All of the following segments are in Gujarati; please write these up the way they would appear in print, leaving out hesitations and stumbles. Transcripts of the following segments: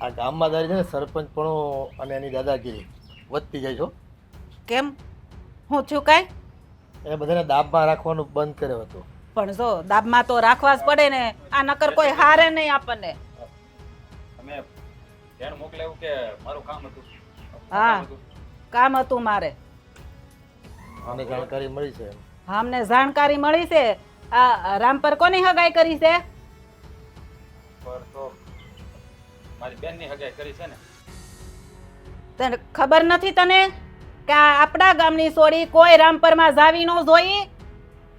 આ ગામમાં દારી છે ને સરપંચ અને એની દાદાગીરી વધતી જાય છો. કેમ હું થયું કાંઈ? એ બધાને દાબમાં રાખવાનું બંધ કર્યો હતો. પણ જો દાબમાં તો રાખવા જ પડે ને, આ નકર કોઈ હારે નહીં આપણને. તમે ધ્યાન મોકલાવ્યું કે મારું કામ હતું? હા કામ હતું મારે. મને જાણકારી મળી છે. હા અમને જાણકારી મળી છે. આ રામપર કોની હગાઈ કરી છે? પર તો મારી બેનની હગાઈ કરી છે ને. તને ખબર નથી તને કે આ આપણા ગામની છોડી કોઈ રામપરમાં જાવી ન જોઈ?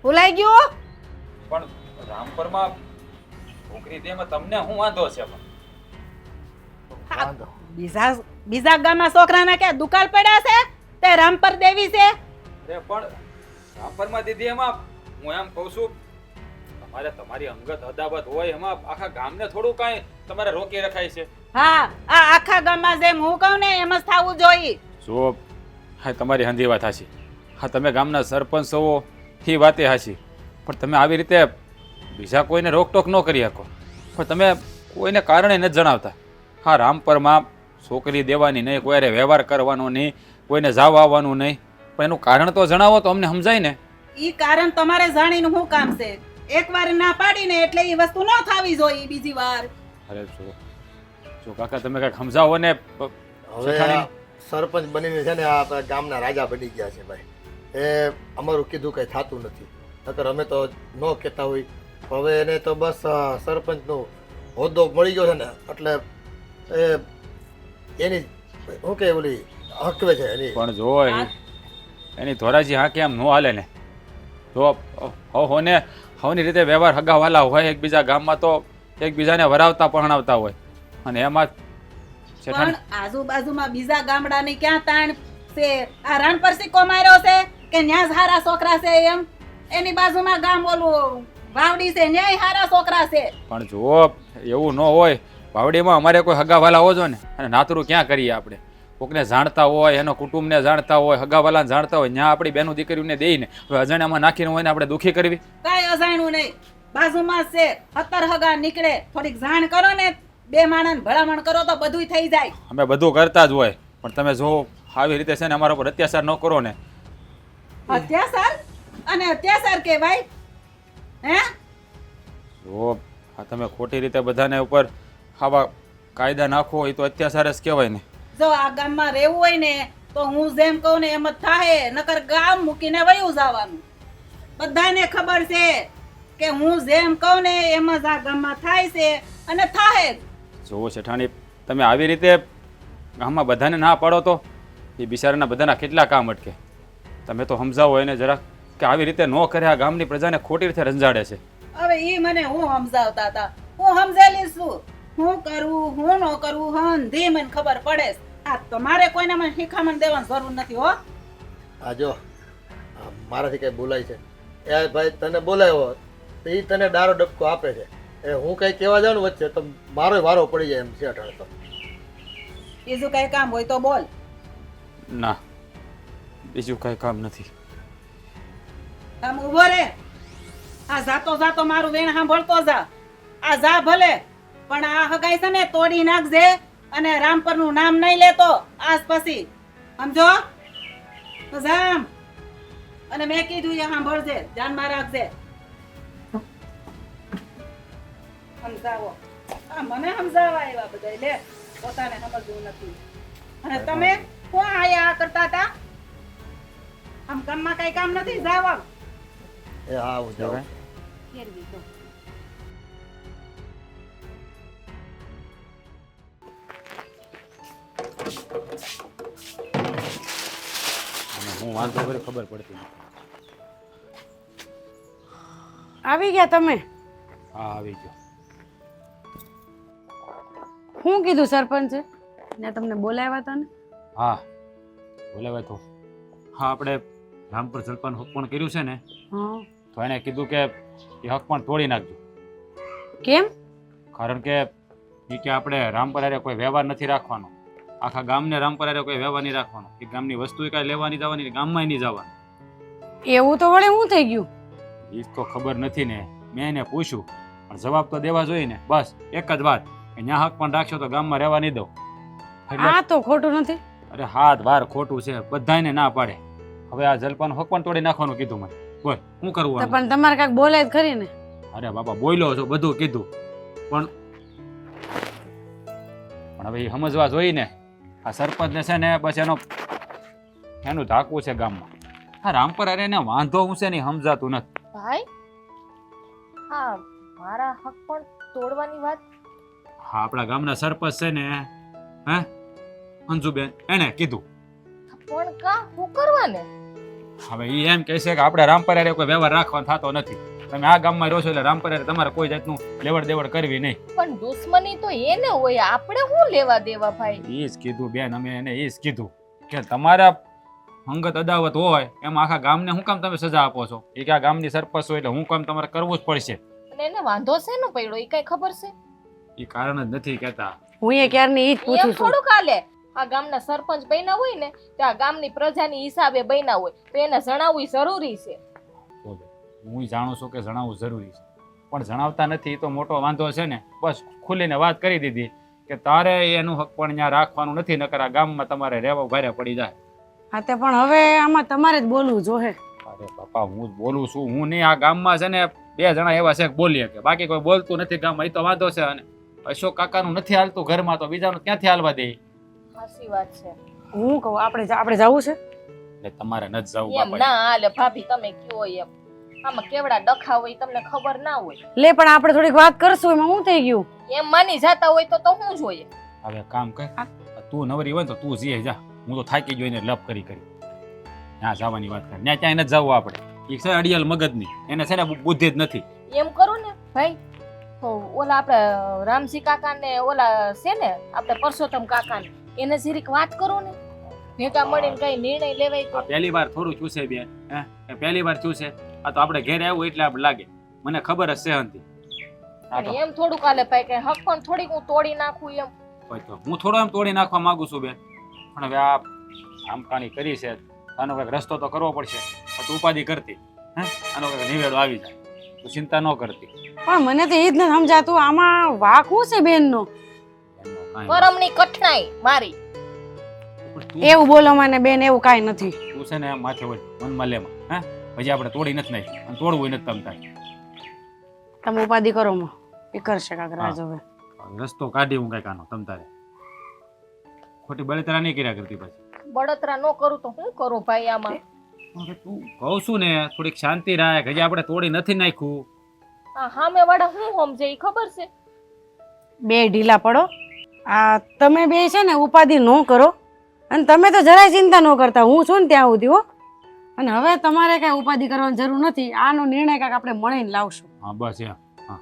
ભૂલાઈ ગયું? પણ રામપરમાં છોકરી દેમાં તમને શું વાંધો છે? પણ વાંધો. બીજા ગામમાં છોકરાના કે દુકાળ પડ્યા છે તે રામપર દેવી છે. અરે પણ રામપરમાં દીદી એમાં હું એમ કહું છું, તમારે તમારી અંગત અદાવત હોય એમાં આખા ગામને થોડું કાંઈ તમારે રોકી રખાય છે. હા આ આખા ગામમાં જેમ હું કહું ને એમ જ થવું જોઈએ. જો હા તમારી હંધી વાત હાચી. હા તમે ગામના સરપંચ છો એ વાતે હાચી, પણ તમે આવી રીતે બીજા કોઈને રોકટોક ન કરી શકો. પણ તમે કોઈને કારણે નથી જણાવતા. હા રામપરમાં છોકરી દેવાની નહીં, કોઈને વ્યવહાર કરવાનો નહીં, કોઈને જાવ આવવાનું નહીં, પણ એનું કારણ તો જણાવો તો અમને સમજાય ને. ઈ કારણ તમારે જાણીને શું કામ છે? એકવાર ના પાડીને એટલે ઈ વસ્તુ ન થવી જોઈએ બીજી વાર. અરે જો કાકા તમે કંઈક સમજાવો ને. હવે આ સરપંચ બનીને છે ને આ આપણા ગામના રાજા બની ગયા છે ભાઈ. એ અમારું કીધું કંઈ થતું નથી. નકર અમે તો ન કહેતા હોય. હવે એને તો બસ સરપંચનો હોદ્દો મળી ગયો છે ને એટલે એ એની શું કે ઓલી હકવે છે એની. પણ જો એની ધોરાજી હા કેમ ન હાલે ને. જો હોને હવની રીતે વ્યવહાર હગાવાલા હોય એકબીજા ગામમાં તો એકબીજાને વરાવતા પહણાવતા હોય, અને એમાં પણ આજુબાજુમાં બીજા ગામડાની ક્યાં તાણ છે? આ રાણપર સિક્કો માર્યો છે કે ન્યા જ હારા છોકરા છે એમ? એની બાજુમાં ગામ ઓલું વાવડી છે, ન્યાય હારા છોકરા છે. પણ જો એવું ન હોય, વાવડીમાં અમારે કોઈ હગાવાલા હોજો ને, અને નાતરું ક્યાં કરીએ આપણે? કોકને જાણતા હોય, એનો કુટુંબને જાણતા હોય, હગાવાલાને જાણતા હોય, ત્યાં આપણી બેનું દીકરીઓને દઈને હવે અજાણ્યામાં નાખીને હોય ને આપણે દુઃખી કરવી? કાંઈ અજાણ્યું નહીં, બાજુમાં જ છે. 17 હગા નીકળે, થોડીક જાણ કરો ને, બે માણસ ભલામણ કરો તો બધુંય થઈ જાય. અમે બધું કરતા જ હોય, પણ તમે જો આવી રીતે છે ને અમારા પર અત્યાચાર ન કરો ને. અત્યાચાર? અને અત્યાચાર કહેવાય? હે જો આ તમે ખોટી રીતે બધાને ઉપર આવા કાયદા નાખો એ તો અત્યાચાર જ કહેવાય ને. જો આ ગામમાં રહેવું હોય ને તો હું જેમ કહું ને એમ જ થાય, નકર ગામ મૂકીને વયું જવાનું. બધાને ખબર છે કે હું જેમ કહું ને એમ જ આ ગામમાં થાય છે અને થાય. જુઓ શેઠાણી, તમે આવી રીતે ગામમાં બધાને ના પાડો તો એ બિચારાના બધાના કેટલા કામ અટકે. તમે તો સમજાવો એને જરાક કે આવી રીતે ન કરે, આ ગામની પ્રજાને ખોટી રીતે રંજાડે છે. હવે ઈ મને હું સમજાવતા હતા, હું સમજેલી છું. હું કરવું હું ન કરવું હંધી મને ખબર પડે. આ તમારે કોઈને મને શીખામણ દેવાની જરૂર નથી હો. આ જો મારાથી કઈ બોલાય છે એ ભાઈ તને બોલાવ્યો તો એ તને ડારો ડબકો આપે છે. એ હું કઈ કહેવા જાઉં ને વચ્ચે તો મારો વારો પડી જાય એમ છે અટાણે તો. બીજું કઈ કામ હોય તો બોલ. ના બીજું કઈ કામ નથી. આમ ઉભો રે. આ જાતો જાતો મારું વેણ સાંભળતો જા. આ જા ભલે, પણ આ હગાઈ છે ને તોડી નાખજે, અને રામપરનું નામ નહીં લેતો આજ પછી, સમજો? તો જામ. અને મેં કીધું એ સાંભળજે, ધ્યાનમાં રાખજે. સમજાવો. આ મને સમજાવવા આવ્યા બધા, લે પોતાને સમજવું નથી. અને તમે કોણ આયા કરતા હતા? આમ કામમાં કઈ કામ નથી, જાવ આમ. એ હા હું જાઉં. ફેરવી દો. હું વાંધો કરી ખબર પડતી નથી. આવી ગયા તમે? હા આવી ગયો. શું કીધું સરપંચે? ને તમને બોલાવ્યા હતા ને? હા બોલાવે તો. હા આપણે રામપર સરપંચ હક પણ કર્યું છે ને, હા. તો એને કીધું કે એ હક પણ તોડી નાખજો. કેમ? કારણ કે એ કે આપણે રામપર હારે કોઈ વ્યવહાર નથી રાખવાનો. આખા ગામને રામપર હારે કોઈ વ્યવહાર નહીં રાખવાનો. એ ગામની વસ્તુ કાંઈ લેવાની જવાની, ગામમાં નહીં જવાનું. એવું તો વળે શું થઈ ગયું? એ તો ખબર નથી ને, મેં એને પૂછ્યું પણ જવાબ તો દેવા જોઈએ ને. બસ એક જ વાત અહીંયા હક પણ રાખશો તો ગામમાં રહેવા નહીં દઉં. એટલે આ તો ખોટું નથી. અરે હાથ વાર ખોટું છે, બધાયને ના પાડે. હવે આ જલપાનું હક પણ તોડી નાખવાનું કીધું મને. બોલ શું કરવું તો આનું? પણ તમારે કાંઈક બોલે જ ખરી ને. અરે બાપા બોલ્યો છો, બધું કીધું, પણ હવે એ સમજવા જોઈએ ને. આ સરપંચને છે ને બસ એનું ધાકવું છે ગામમાં. આ રામપર અરે એને વાંધો હું છે ને સમજાતું નથી. ભાઈ હા મારા હક પણ તોડવાની વાત. હા આપણા ગામના સરપંચ છે ને હે અંજુબેન એને કીધું. પણ કા હું કરવાને? હવે એ એમ કહે છે કે આપણે રામપર અરે કોઈ વ્યવહાર રાખવાનો થતો નથી. તમે આ ગામમાં રહો છો એટલે રામપર અરે તમારે કોઈ જાતનું લેવડ દેવડ કરવી નહીં. પણ દુશ્મની તો એને હોય, આપણે શું લેવા દેવા ભાઈ? એ જ કીધું બેન, અમે એને એ જ કીધું કે તમારા અંગત અદાવત હોય એમ આખા ગામને શું કામ તમે સજા આપો છો? એ કે આ ગામની સરપંચ હોય એટલે હું કામ તમારે કરવું જ પડશે. અને એને વાંધો શેનો પડ્યો એ કઈ ખબર છે? એ કારણ જ નથી કહેતા. હું એ ક્યારની ઈ જ પૂછું એમ છું. થોડું કાલે આ ગામના સરપંચ બન્યા હોય ને તો આ ગામની પ્રજાની હિસાબે બન્યા હોય તો એને જણાવવું જરૂરી છે. હું જાણું છું કે જણાવવું જરૂરી છે, પણ જણાવતા નથી તો મોટો વાંધો છે ને. બસ ખુલીને વાત કરી દીધી કે તારે એનું હક પણ ત્યાં રાખવાનું નથી, નકર આ ગામમાં તમારે રહેવા ભારે પડી જાય. હા તે પણ હવે આમાં તમારે જ બોલવું જોહે. અરે બાપા હું જ બોલું છું, હું નહીં. આ ગામમાં છે ને 2 જણા એવા છે કે બોલીએ કે બાકી કોઈ બોલતું નથી ગામમાં. એ તો વાંધો છે. અને અશોક કાકાનું નથી હાલતું ઘરમાં તો બીજાનું ક્યાંથી હાલવા દે? સાચી વાત છે. હું કહું આપણે જવું છે. એટલે તમારે ન જવું એમ બાપા. ના હાલે ભાભી, તમે કયો એમ. આમાં કેવડા ડખા હોય તમને ખબર ના હોય. લે પણ આપણે થોડીક વાત કરશું, એમાં શું થઈ ગયું? એમ માની જાતા હોય તો શું જોઈએ? હવે કામ કર, તું નવરી હોય ને તો તું જઈએ જા. હું તો થાકી ગયો એને લપ કરી ત્યાં જવાની વાત કરે. ત્યાં ક્યાંય નથી જવું આપણે. એ છે અડિયાલ મગજની, એને છે ને બુદ્ધિ જ નથી. એમ કરો ને ભાઈ, તો ઓલા આપણે રામજી કાકા ને ઓલા છે ને આપણે પરસોત્તમ કાકા ને એને જરીક વાત કરો ને, ભેગા મળીને કઈ નિર્ણય લેવાય તો. આ પહેલી વાર થોડું થયું છે બેન, હે પહેલી વાર થયું છે. આ તો આપણે ઘેરે આવ્યું એટલે આપણે લાગે, મને ખબર જ છે હંતી. આ તો એમ થોડું કાલે ભાઈ કે હક પણ થોડીક હું તોડી નાખું એમ. હોય તો હું થોડો એમ તોડી નાખવા માંગુ છું બેન, પણ હવે આ આમકાની કરી છે, આનો કંઈક રસ્તો તો કરવો પડશે. તું ઉપાધિ કરતી હે, આનો કંઈક નિવેડો આવી જાય, તું ચિંતા ન કરતી. પણ મને તો એ જ નથી સમજાતું આમાં વાક શું છે બેનનો. એમનો કાંઈ કરમની કઠણાઈ મારી. પણ તું એવું બોલો મને બેન, એવું કાંઈ નથી. તું છે ને એમ માથે હોય મનમાં લેમાં હે, પછી આપણે તોડી નથી નાખી અને તોડવું નથી તમતા. તમે ઉપાધિ કરો માં, એ કરશે કાંક રાજ હવે. રસ્તો કાઢી હું કઈક આનો તમતારે. ખોટી બળતરા નહીં કર્યા કરતી પછી. બળતરા ન કરું તો શું કરું ભાઈ આમાં? હવે તું કહું છું ને થોડીક શાંતિ રાખ, હજી આપણે તોડી નથી નાખ્યું. આ સામે વાળા શું સમજે એ ખબર છે? બે ઢીલા પડો. આ તમે બે છે ને ઉપાધિ ન કરો, અને તમે તો જરાય ચિંતા ન કરતા. હું છું ને ત્યાં સુધી હો. અને હવે તમારે કઈ ઉપાધિ કરવાની જરૂર નથી. આનો નિર્ણય કાંઈક આપણે મળીને લાવશું. હા બસ એમ. હા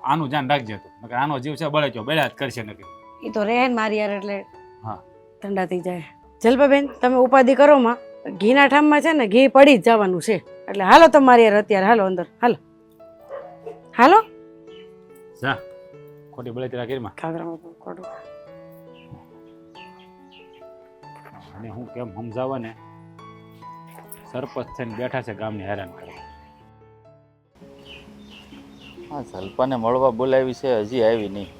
આનું ધ્યાન રાખજે તું, નકર આનો જીવ છે બળે બળ્યા જ કરશે નકર. એ તો રહે ને મારી યાર, એટલે હા ઠંડા થઈ જાય. જલપાબેન તમે ઉપાધિ કરો માં, ઘીના ઠામમાં છે ને ઘી પડી જ જવાનું છે. એટલે હાલો તમારી યાર અત્યારે, હાલો અંદર, હાલો હાલો. જા ખોટી બળતરા કરીમાં. ઘાઘરામાં ખોટું. અને હું કેમ સમજાવવા ને, સરપંચ થઈને બેઠા છે ગામને હેરાન કરવા. હા જલપાને મળવા બોલાવી છે, હજી આવી નહીં.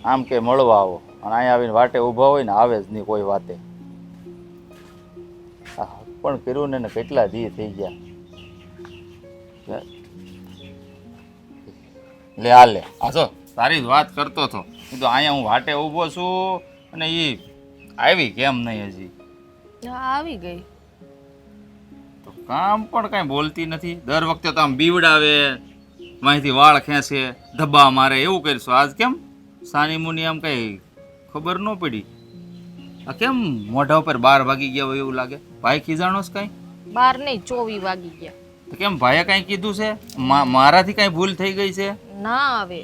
આમ કે મળવા આવો, અને અહીંયા આવીને વાટે ઊભા હોય ને આવે જ નહીં કોઈ વાતે. આ હક પણ કર્યું ને કેટલા દી થઈ ગયા. લે આ લે આ જો તારી જ વાત કરતો હતો. એ તો અહીંયા હું વાટે ઊભો છું અને એ આવી કેમ નહીં હજી? આવી ગઈ. તો કામ પણ કાંઈ બોલતી નથી. દર વખતે તો આમ બીવડાવે, માહિતી વાળ ખેંચે, ધબ્બા મારે, એવું કરીશું. આજ કેમ સાની મુની આમ કઈ ખબર ન પડી? આ કેમ મોઢા ઉપર 12 વાગી ગયા હોય એવું લાગે? ભાઈ ખીજાણો છે કાંઈ? 12 નહીં 24 વાગી ગયા. તો કેમ ભાઈએ કાંઈ કીધું છે? મારાથી કાંઈ ભૂલ થઈ ગઈ છે? ના આવે.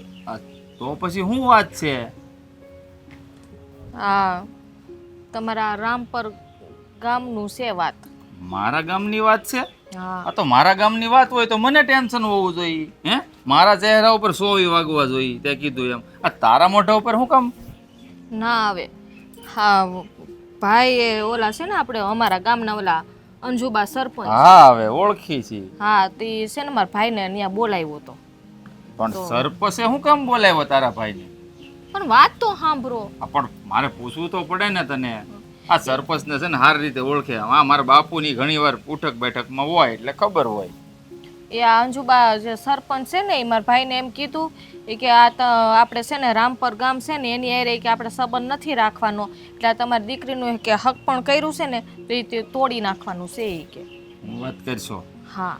તો પછી શું વાત છે? હા તમારા રામપર ગામનું છે વાત. મારા ગામની વાત છે? હા આ તો મારા ગામની વાત હોય તો મને ટેન્શન હોવું જોઈએ. હે મારા ચહેરા ઉપર 100 વાગવા જોઈએ તે કીધું એમ. આ તારા મોઢા ઉપર શું કામ? ના આવે. હા ભાઈ એ ઓલા છે ને આપણે અમારા ગામના ઓલા અંજુબા સરપંચ. હા હવે ઓળખી છી. હા તે છે ને મારા ભાઈને ત્યાં બોલાવ્યો હતો. પણ સરપંચે શું કામ બોલાવ્યો તારા ભાઈને? પણ વાત તો સાંભળો. પણ મારે પૂછવું તો પડે ને તને. આ સરપંચને છે ને સારી રીતે ઓળખે. આ મારા બાપુની ઘણી વાર ઉઠક બેઠકમાં હોય એટલે ખબર હોય. એ આ અંજુબા જે સરપંચ છે ને એ મારા ભાઈને એમ કીધું કે આપણે છે ને રામપર ગામ છે ને એની હારે કે આપણે સંબંધ નથી રાખવાનો, એટલે આ તમારી દીકરીનું કે હક પણ કર્યું છે ને તો એ તે તોડી નાખવાનું છે એ કે. વાત કરશો? હા.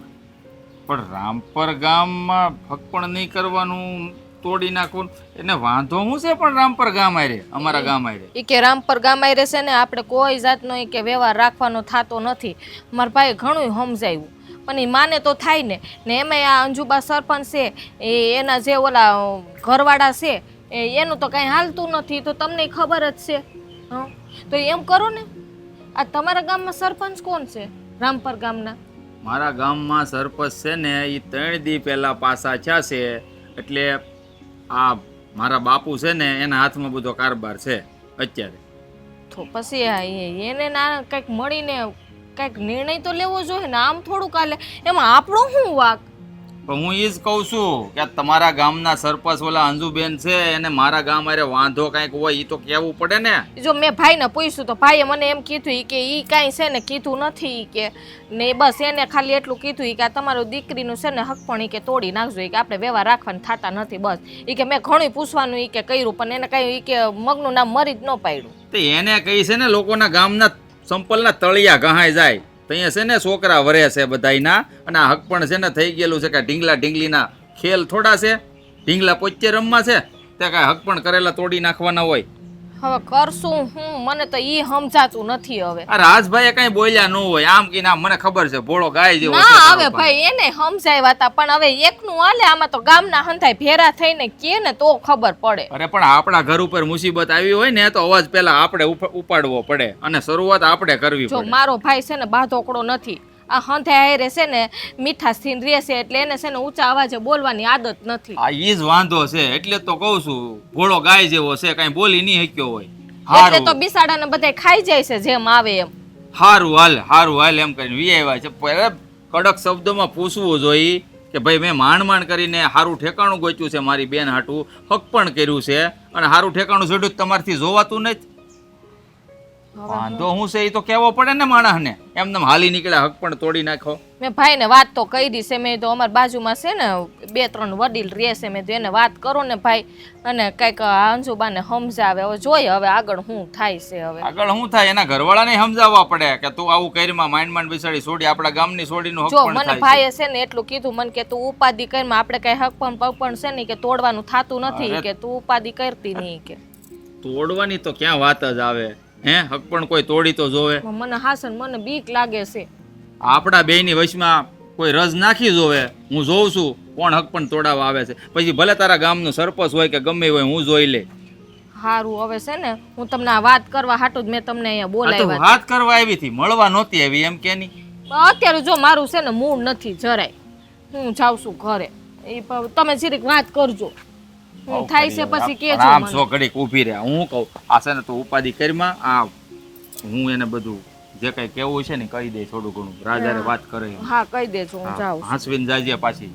પણ રામપર ગામમાં હક પણ નહીં કરવાનું, તોડી નાખવું, એને વાંધો શું છે? પણ રામપર ગામ આરે, અમારા ગામ આરે એ કે રામપર ગામ આરે છે ને આપણે કોઈ જાતનો એ કે વ્યવહાર રાખવાનો થતો નથી. મારા ભાઈ ઘણું સમજાવ્યું પણ એ માને તો થાય ને. ને એમાં આ અંજુબા સરપંચ છે એના જે ઓલા ઘરવાળા છે એનું તો કાંઈ હાલતું નથી, તો તમને ખબર જ છે. હં, તો એમ કરો ને, આ તમારા ગામમાં સરપંચ કોણ છે રામપર ગામના? મારા ગામમાં સરપંચ છે ને એ 3 દી પહેલા પાસા થયા છે, એટલે આ મારા બાપુ છે ને એના હાથમાં બધો કારભાર છે અત્યારે. તો પછી એને ના કંઈક મળીને કંઈક નિર્ણય તો લેવો જોઈએ ને. આમ થોડું કાલે એમાં આપણો શું વાક? પણ હું એ જ કહું છું કે તમારા ગામના સરપંચ ઓલા અંજુબેન છે એને મારા ગામ અરે વાંધો કાંઈક હોય એ તો કહેવું પડે ને. જો મેં ભાઈને પૂછ્યું તો ભાઈએ મને એમ કીધું કે એ કાંઈ છે ને કીધું નથી કે, ને બસ એને ખાલી એટલું કીધું કે આ તમારું દીકરીનું છે ને હક પણ કે તોડી નાખજો, કે આપણે વ્યવહાર રાખવાના થતા નથી. બસ એ કે મેં ઘણું પૂછવાનું કે કર્યું પણ એને કાંઈ કે મગનું નામ મરી જ ન પાડ્યું. તો એને કહી છે ને લોકોના ગામના સંપલના તળિયા ગહાઈ જાય ત્યાં છે ને છોકરા વરે છે બધાયના, અને આ હક પણ છે ને થઈ ગયેલું છે કે ઢીંગલા ઢીંગલીના ખેલ થોડા છે, ઢીંગલા પોચે રમવા છે તે કાંઈ હક પણ કરેલા તોડી નાખવાના હોય. હવે કરશું હું, મને તો ઈ સમજાતું નથી હવે. આ રાજભાઈ કઈ બોલ્યા ન હોય આમ કે ના, મને ખબર છે ભોળો ગાય જેવો છે ના તારો હવે પણ. ભાઈ એને સમજાવ્યા હતા પણ હવે એકનું હાલે, આમાં તો ગામના હંધાય ભેરા થઈને કે ને તો ખબર પડે. અરે પણ આપણા ઘર ઉપર મુસીબત આવી હોય ને તો અવાજ પહેલા આપણે ઉપાડવો પડે અને શરૂઆત આપણે કરવી જો પડે. મારો ભાઈ છે ને બાધોકડો નથી, આ હંધાય હારે છે ને મીઠાશથી રહેશે એટલે એને છે ને ઊંચા અવાજે બોલવાની આદત નથી. આ ઈ જ વાંધો છે, એટલે તો કહું છું ભોળો ગાય જેવો છે, કઈ બોલી નહીં શક્યો હોય. એટલે તો બિસાડાને બધાય ખાઈ જાય છે જેમ આવે એમ. હારું હાલ એમ કરીને વિયાવ્યા છે. પહેલા કડક શબ્દોમાં પૂછવું જોઈએ કે ભાઈ મેં માંડ કરીને સારું ઠેકાણું ગોચ્યું છે, મારી બેન હાટું હક પણ કર્યું છે અને સારું ઠેકાણું જોડ્યું તમારથી જોવાતું નથી. વાંધો હું છે એ તો કહેવો પડે ને માણસને. એમને હાલી નીકળ્યા હક પણ તોડી નાખો. મેં ભાઈને વાત તો કરી છે, મેં તો અમારી બાજુમાં છે ને 2-3 વડીલ રહે છે, મેં તો એને વાત કરો ને ભાઈ, અને કંઈક અંજુબાને સમજાવે. હવે જોઈએ હવે આગળ શું થાય છે. હવે આગળ શું થાય એના ઘરવાળાને સમજાવવા પડે કે તું આવું કરીમાં માંડ બિસાડી છોડી આપણા ગામની છોડીનું હક જો પણ મને થાય છે. ભાઈએ છે ને એટલું કીધું મને કે તું ઉપાધિ કરીમાં આપણે કઈ હક પણ પગ પણ છે ને કે તોડવાનું થાતું નથી, કે તું ઉપાધિ કરતી નહીં કે. તોડવાની તો ક્યાં વાત જ આવે હે? હક પણ કોઈ તોડી તો જોવે. મને હાસન મને બીક લાગે છે. આપણા બેયની વચમાં કોઈ રજ નાખી જોવે. હું જોઉં છું કોણ હક પણ તોડાવવા આવે છે, પછી ભલે તારા ગામનું સરપંચ હોય કે ગમે હોય હું જોઈ લે. હારું હવે છે ને હું તમને આ વાત કરવા હાટું જ મેં તમને અહીંયા આ તો બોલાવ્યા. વાત કરવા આવી હતી, મળવા નહોતી આવી એમ કે નહીં? અત્યારે જો મારું છે ને મૂડ નથી જરાય, હું જાઉં છું ઘરે. એ તમે જરીક વાત કરજો, હું થાય છે પછી કેજો આમ મને. સો ઘડીક ઊભી રહ્યા. હું કહું આ છે ને તું ઉપાધિ કરીમાં આ હું એને બધું જે કઈ કેવું છે ને કહી દે થોડું ઘણું. રાજારે વાત કરે. હા કહી દેજો, હું જાઉં છું. હાંસવીને જાજે પાછી.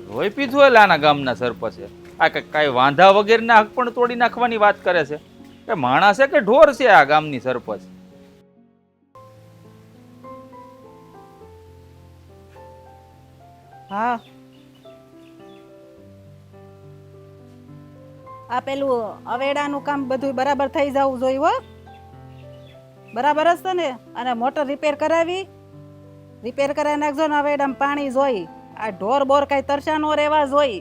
રોઈ પીધું એટલે આના ગામના સરપંચે આ કાંઈ વાંધા વગેરેના હક પણ તોડી નાખવાની વાત કરે છે. કે માણસ છે કે ઢોર છે આ ગામની સરપંચ? હા આ પેલું અવેડાનું કામ બધું બરાબર થઈ જવું જોઈએ હો. બરાબર જ છે ને? અને મોટર રિપેર કરાવી નાખજો ને. અવેડામાં પાણી જોઈ, આ ઢોર બોર કઈ તરસા નો રહેવા જોઈ,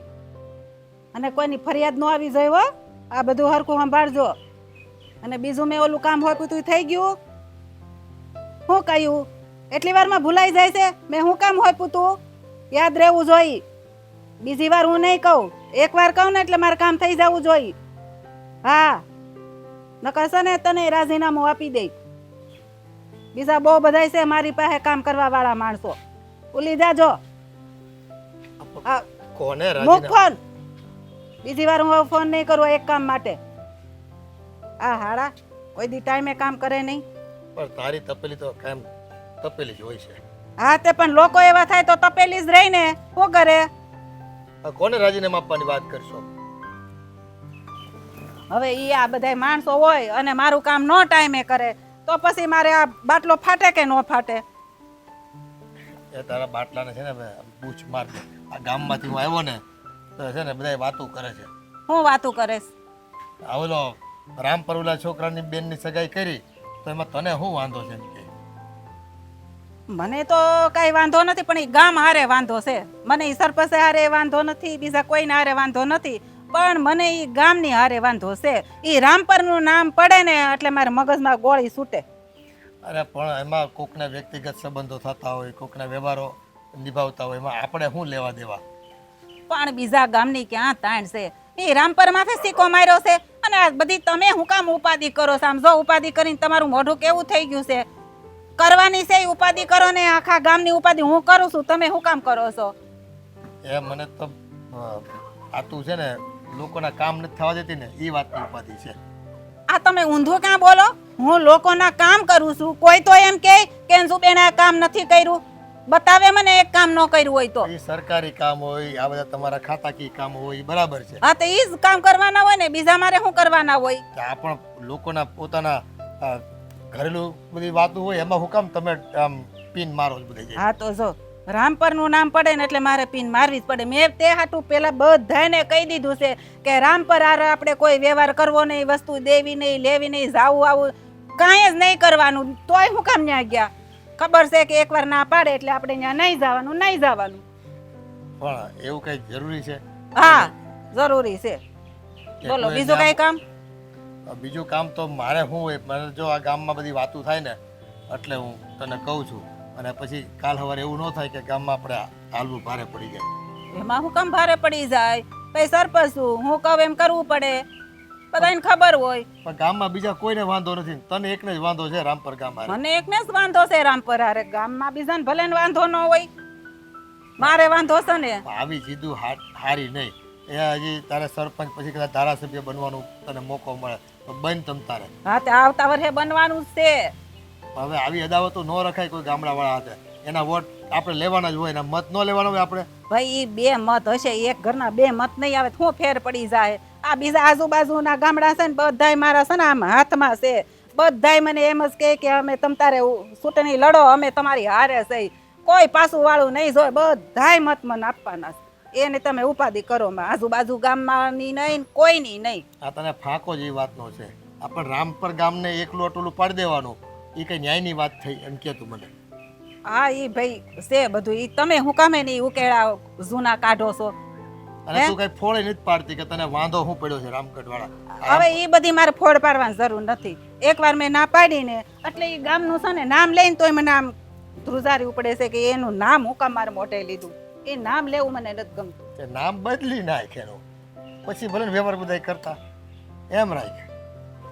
અને કોઈની ફરિયાદ ન આવી જોઈએ હો. આ બધું હરખું સંભાળજો. અને બીજું મેં ઓલું કામ હોય તું થઈ ગયું શું કહ્યું? એટલી વારમાં ભૂલાઈ જાય છે. મેં શું કામ હોય તું યાદ રહેવું જોઈએ. બીજી વાર હું નહીં કહું, એક વાર કહું ને એટલે મારે કામ થઈ જવું જોઈએ. હા નકર છે ને તને રાજીનામું આપી દે. બીજા બહુ બધાય છે મારી પાસે કામ કરવા વાળા માણસો. ભૂલી જાજો. કોને મૂક રાજીનામું? ફોન. બીજી વાર હું હવે ફોન નહીં કરું એક કામ માટે. આ હાડા કોઈ દી ટાઈમે કામ કરે નહીં. પણ તારી તપેલી તો કાયમ તપેલી જ હોય છે. હા તે પણ લોકો એવા થાય તો તપેલી જ રહી ને. શું કરે? આ કોને રાજીનામું આપવાની વાત કરશો? હવે ઈ આ બધા માણસો હોય અને મારું કામ નો ટાઈમે કરે તો પછી મારે આ બાટલો ફાટે કે નો ફાટે? એ તારા બાટલાને છે ને પૂછ માર દે. આ ગામમાંથી હું આવ્યો ને તો છે ને બધા વાતો કરે છે. હું વાતું કરેશ? આ ઓલો રામ પરુલા છોકરાની બેનની સગાઈ કરી તો એમાં તને શું વાંધો છે એમ કે? મને તો કઈ વાંધો નથી, પણ ઈ ગામ હારે વાંધો છે. મને ઈ સરપંચ હારે વાંધો નથી, બીજા કોઈને હારે વાંધો નથી, પણ મને ઈ ગામની હારે વાંધો છે. ઈ રામપરનું નામ પડે ને એટલે મારા મગજમાં ગોળી છૂટે. અરે પણ એમાં કોકના વ્યક્તિગત સંબંધો થતા હોય, કોકના વ્યવહારો નિભાવતા હોય, એમાં આપણે શું લેવા દેવા? પણ બીજા ગામની ક્યાં તાણ છે? ઈ રામપર માથે સિક્કો માર્યો છે અને આ બધી તમે હું કામ ઉપાધિ કરો છો? આમ જો ઉપાધિ કરીને તમારું મોઢું કેવું થઈ ગયું છે. કરવાની છે ઈ ઉપાધિ કરો ને, આખા ગામની ઉપાધિ હું કરું છું, તમે શું કામ કરો છો? એ મને તો આ તું છે ને લોકોના કામ નથી થવા દેતી ને એ વાતની ઉપાધિ છે. આ તમે ઊંધું ક્યાં બોલો? હું લોકોના કામ કરું છું. કોઈ તો એમ કે અંજુબેન આ કામ નથી કર્યું, બતાવે મને એક કામ ન કર્યું હોય તો. એ સરકારી કામ હોય, આ બધા તમારા ખાતાકીય કામ હોય, ઈ બરાબર છે. હા તો ઈ જ કામ કરવાના હોય ને, બીજા મારે શું કરવાના હોય? કે આ પણ લોકોના પોતાના ઘરેલું બધી વાતો હોય એમાં હું કામ તમે આમ પીન મારો છો બધી? હા તો જો રામપરનું નામ પડે ને એટલે મારે પીન મારવી જ પડે. મેં તે હાટું પેલા બધાને કહી દીધું છે કે રામપર હારે આપણે કોઈ વ્યવહાર કરવો નહીં, વસ્તુ દેવી નહીં, લેવી નહીં, જાવું આવું કાંઈ જ નહીં કરવાનું. તોય હું કામ ન્યા ગયા? ખબર છે કે એકવાર ના પાડે એટલે આપણે ત્યાં નહીં જવાનું, નહીં જવાનું. પણ એવું કઈ જરૂરી છે? હા જરૂરી છે. કે બોલો કોઈ બીજું કઈ કામ? બીજું કામ તો મારે શું હોય, મને જો આ ગામમાં બધી વાતો થાય ને એટલે હું તને કહું છું, અને પછી કાલ સવારે એવું ન થાય કે ગામમાં આપણે હાલવું ભારે પડી જાય. એમાં હું કામ ભારે પડી જાય? કઈ સરપંચ છું, હું કહું એમ કરવું પડે, બધાને ખબર હોય. પણ ગામમાં બીજા કોઈને વાંધો નથી, તને એકને જ વાંધો છે રામપર ગામ હારે. મને એકને જ વાંધો છે રામપર હારે, ગામમાં બીજાને ભલે ને વાંધો ન હોય, મારે વાંધો છે ને. આવી જીદું હારી નહીં. એ હજી તારે સરપંચ પછી કદાચ ધારાસભ્ય બનવાનું તને મોકો મળે તો બન તમ તારે. હા તે આવતા વર્ષે બનવાનું જ છે. હવે આવી અદાવતો ન રખાય કોઈ ગામડાવાળા હાથે. એના વોટ આપણે લેવાના જ હોય, એના મત ન લેવાનો હોય આપણે. ભાઈ ઈ બે મત હશે, એક ઘરના બે મત નહીં આવે તો શું ફેર પડી જાય? આ બીજા આજુબાજુના ગામડા છે ને બધાય મારા છે ને આમ હાથમાં છે. બધાય મને એમ જ કહે કે અમે તમ તારે ચૂંટણી લડો, અમે તમારી હારે છે. કોઈ પાછું વાળું નહીં જોય, બધાય મત મને આપવાના છે. એને તમે ઉપાધિ કરો માં, આજુબાજુ ગામમાંની નહીં, કોઈની નહીં. આ તને ફાંકો જ એ વાતનો છે. આપણે રામપર ગામને એકલું અટલું પાડી દેવાનું એ કઈ ન્યાયની વાત થઈ એમ કે તું મને? હા ઈ ભાઈ છે બધું, ઈ તમે હું કામે નહીં ઉકેળા જૂના કાઢો છો? અને તું કઈ ફોડે નથી પાડતી કે તને વાંધો શું પડ્યો છે રામગઢ વાળા? હવે ઈ બધી મારે ફોડ પાડવાની જરૂર નથી. એકવાર મેં ના પાડીને એટલે ઈ ગામનું છે ને નામ લઈને તોય મને આમ ધ્રુજારી ઉપડે છે કે એનું નામ હું કામ મારે મોઢે લીધું. એ નામ લેવું મને નથી ગમતું. કે નામ બદલી નાખ એનું, પછી ભલે વ્યવહાર બધા કરતા એમ રાખ.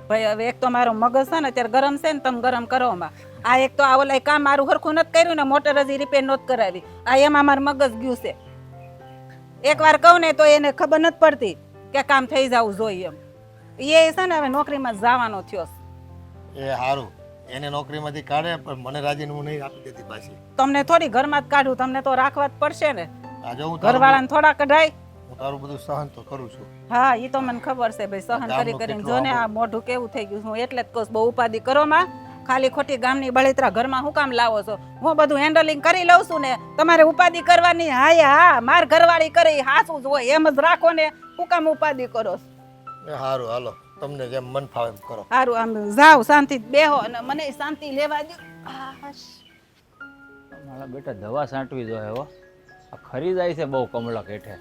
ભાઈ હવે એક તો મારો મગજ છે ને અત્યારે ગરમ છે ને, તમે ગરમ કરો માં. આ એક તો આ ઓલા કામ મારું હરખું નથી કર્યું ને, મોટર હજી રિપેર નથી કરાવી, આ એમાં મારું મગજ ગયું છે. એકવાર કહું ને તો એને ખબર નથી પડતી કે કામ થઈ જવું જોઈએ એમ. એ છે ને હવે નોકરીમાં જવાનો થયો છે. એ સારું, એને નોકરીમાંથી કાઢે પણ મને રાજીનામું નહીં આપી દેતી પાછી. તમને થોડી ઘરમાં જ કાઢું, તમને તો રાખવા જ પડશે ને. આજે હું ઘરવાળાને થોડા કઢાય. હું તારું બધું સહન તો કરું છું. હા ઈ તો મને ખબર છે ભાઈ, સહન કરી કરીને જો ને આ મોઢું કેવું થઈ ગયું. હું એટલે જ કહું બહુ ઉપાધિ કરો માં, ખાલી ખોટી ગામની બળેતરા ઘરમાં હું કામ લાવો છો? હું બધું હેન્ડલિંગ કરી લઉં છું ને, તમારે ઉપાધિ કરવાની. હા માર ઘરવાળી કરે હાસું જ હોય, એમ જ રાખો ને, હું કામ ઉપાધિ કરો? સારું હાલો, તમને જેમ મન ફાવે એમ કરો. સારું આમ જાઓ, શાંતિ બેહો અને મને શાંતિ લેવા દો. મારા બેટા દવા છાંટવી જોઈએ હો, આ ખરી જાય છે બહુ કમળા કેઠે.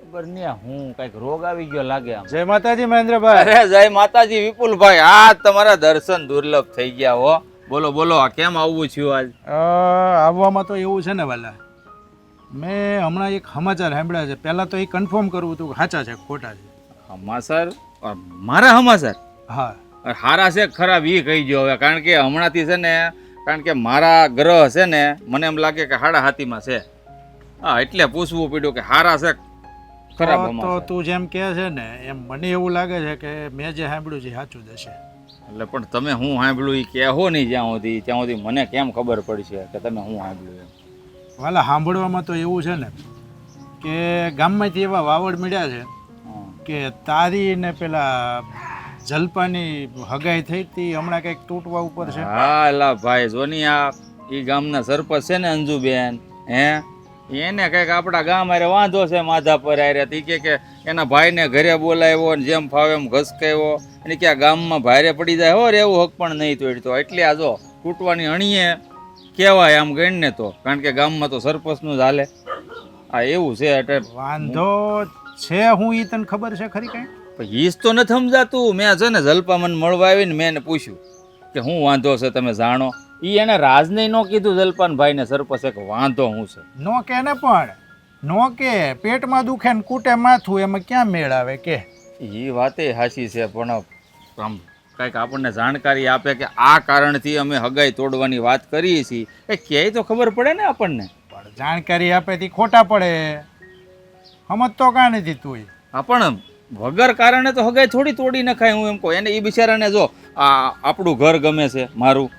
ખબર નહીં હું કઈક રોગ આવી ગયો લાગે આમ. જય માતાજી મહેન્દ્રભાઈ. અરે જય માતાજી વિપુલભાઈ, આ તમારા દર્શન દુર્લભ થઈ ગયા હો. બોલો બોલો, આ કેમ આવવું થયું આજ? આવવામાં તો એવું છે ને વાલા, મેં હમણાં એક સમાચાર સાંભળ્યા છે. પહેલા તો એ કન્ફર્મ કરવું હતું કે સાચા છે ખોટા છે. સમાચાર? મારા સમાચાર? હા. હારા છે ખરાબ એ કહી ગયો હવે, કારણ કે હમણાંથી છે ને, કારણ કે મારા ગ્રહ છે ને મને એમ લાગે કે હાડા હાથીમાં છે. હા એટલે પૂછવું પડ્યું કે હારા છે ખરાબ તો સમાચાર. તું જેમ કહે છે ને એમ મને એવું લાગે છે કે મેં જે સાંભળ્યું છે એ સાચું જ હશે. એટલે પણ તમે હું સાંભળ્યું એ કહેવો નહીં જ્યાં સુધી મને કેમ ખબર પડશે કે તમે હું સાંભળ્યું એમ? વાલા સાંભળવામાં તો એવું છે ને કે ગામમાંથી એવા વાવડ મળ્યા છે કે તારી ને પેલા જલપાની હગાઈ થઈ હતી હમણાં કંઈક તૂટવા ઉપર છે. હા એલા ભાઈ જોની આ ઈ ગામના સરપંચ છે ને અંજુબેન, એને કંઈક આપણા ગામ હારે વાંધો છે માધા પર હારે. ઈ કે એના ભાઈને ઘરે બોલાવ્યો ને જેમ ફાવે એમ ઘસકાવ્યો અને કે આ ગામમાં ભારે પડી જાય હો એવું હક પણ નહીં તોડતો. એટલે આ જો તૂટવાની અણીએ કહેવાય આમ ગણને તો, કારણ કે ગામમાં તો સરપંચનું જ હાલે. આ એવું છે એટલે વાંધો છે હું ઈ તને ખબર છે ખરી કઈ? ઈજ તો નથી સમજાતું. મેં છે ને જલપા મને મળવા આવીને મેં એને પૂછ્યું કે શું વાંધો છે તમે જાણો. ઈ એને રાજને ન કીધું જલપાન ભાઈને સરપંચે કે વાંધો શું છે. નો કે ને પણ નો કે પેટમાં દુખે ને કૂટે માથું એમાં ક્યાં મેળ આવે કે? એ વાતે હાચી છે પણ આમ કંઈક આપણને જાણકારી આપે કે આ કારણથી અમે હગાઈ તોડવાની વાત કરીએ છીએ એ ક્યાંય તો ખબર પડે ને આપણને. પણ જાણકારી આપે તી ખોટા પડે, સમજતો કાં નથી તું? હા પણ વગર કારણે તો હગાઈ થોડી તોડી નખાય. હું એમ કહું એને એ બિચારાને જો આ આપણું ઘર ગમે છે મારું,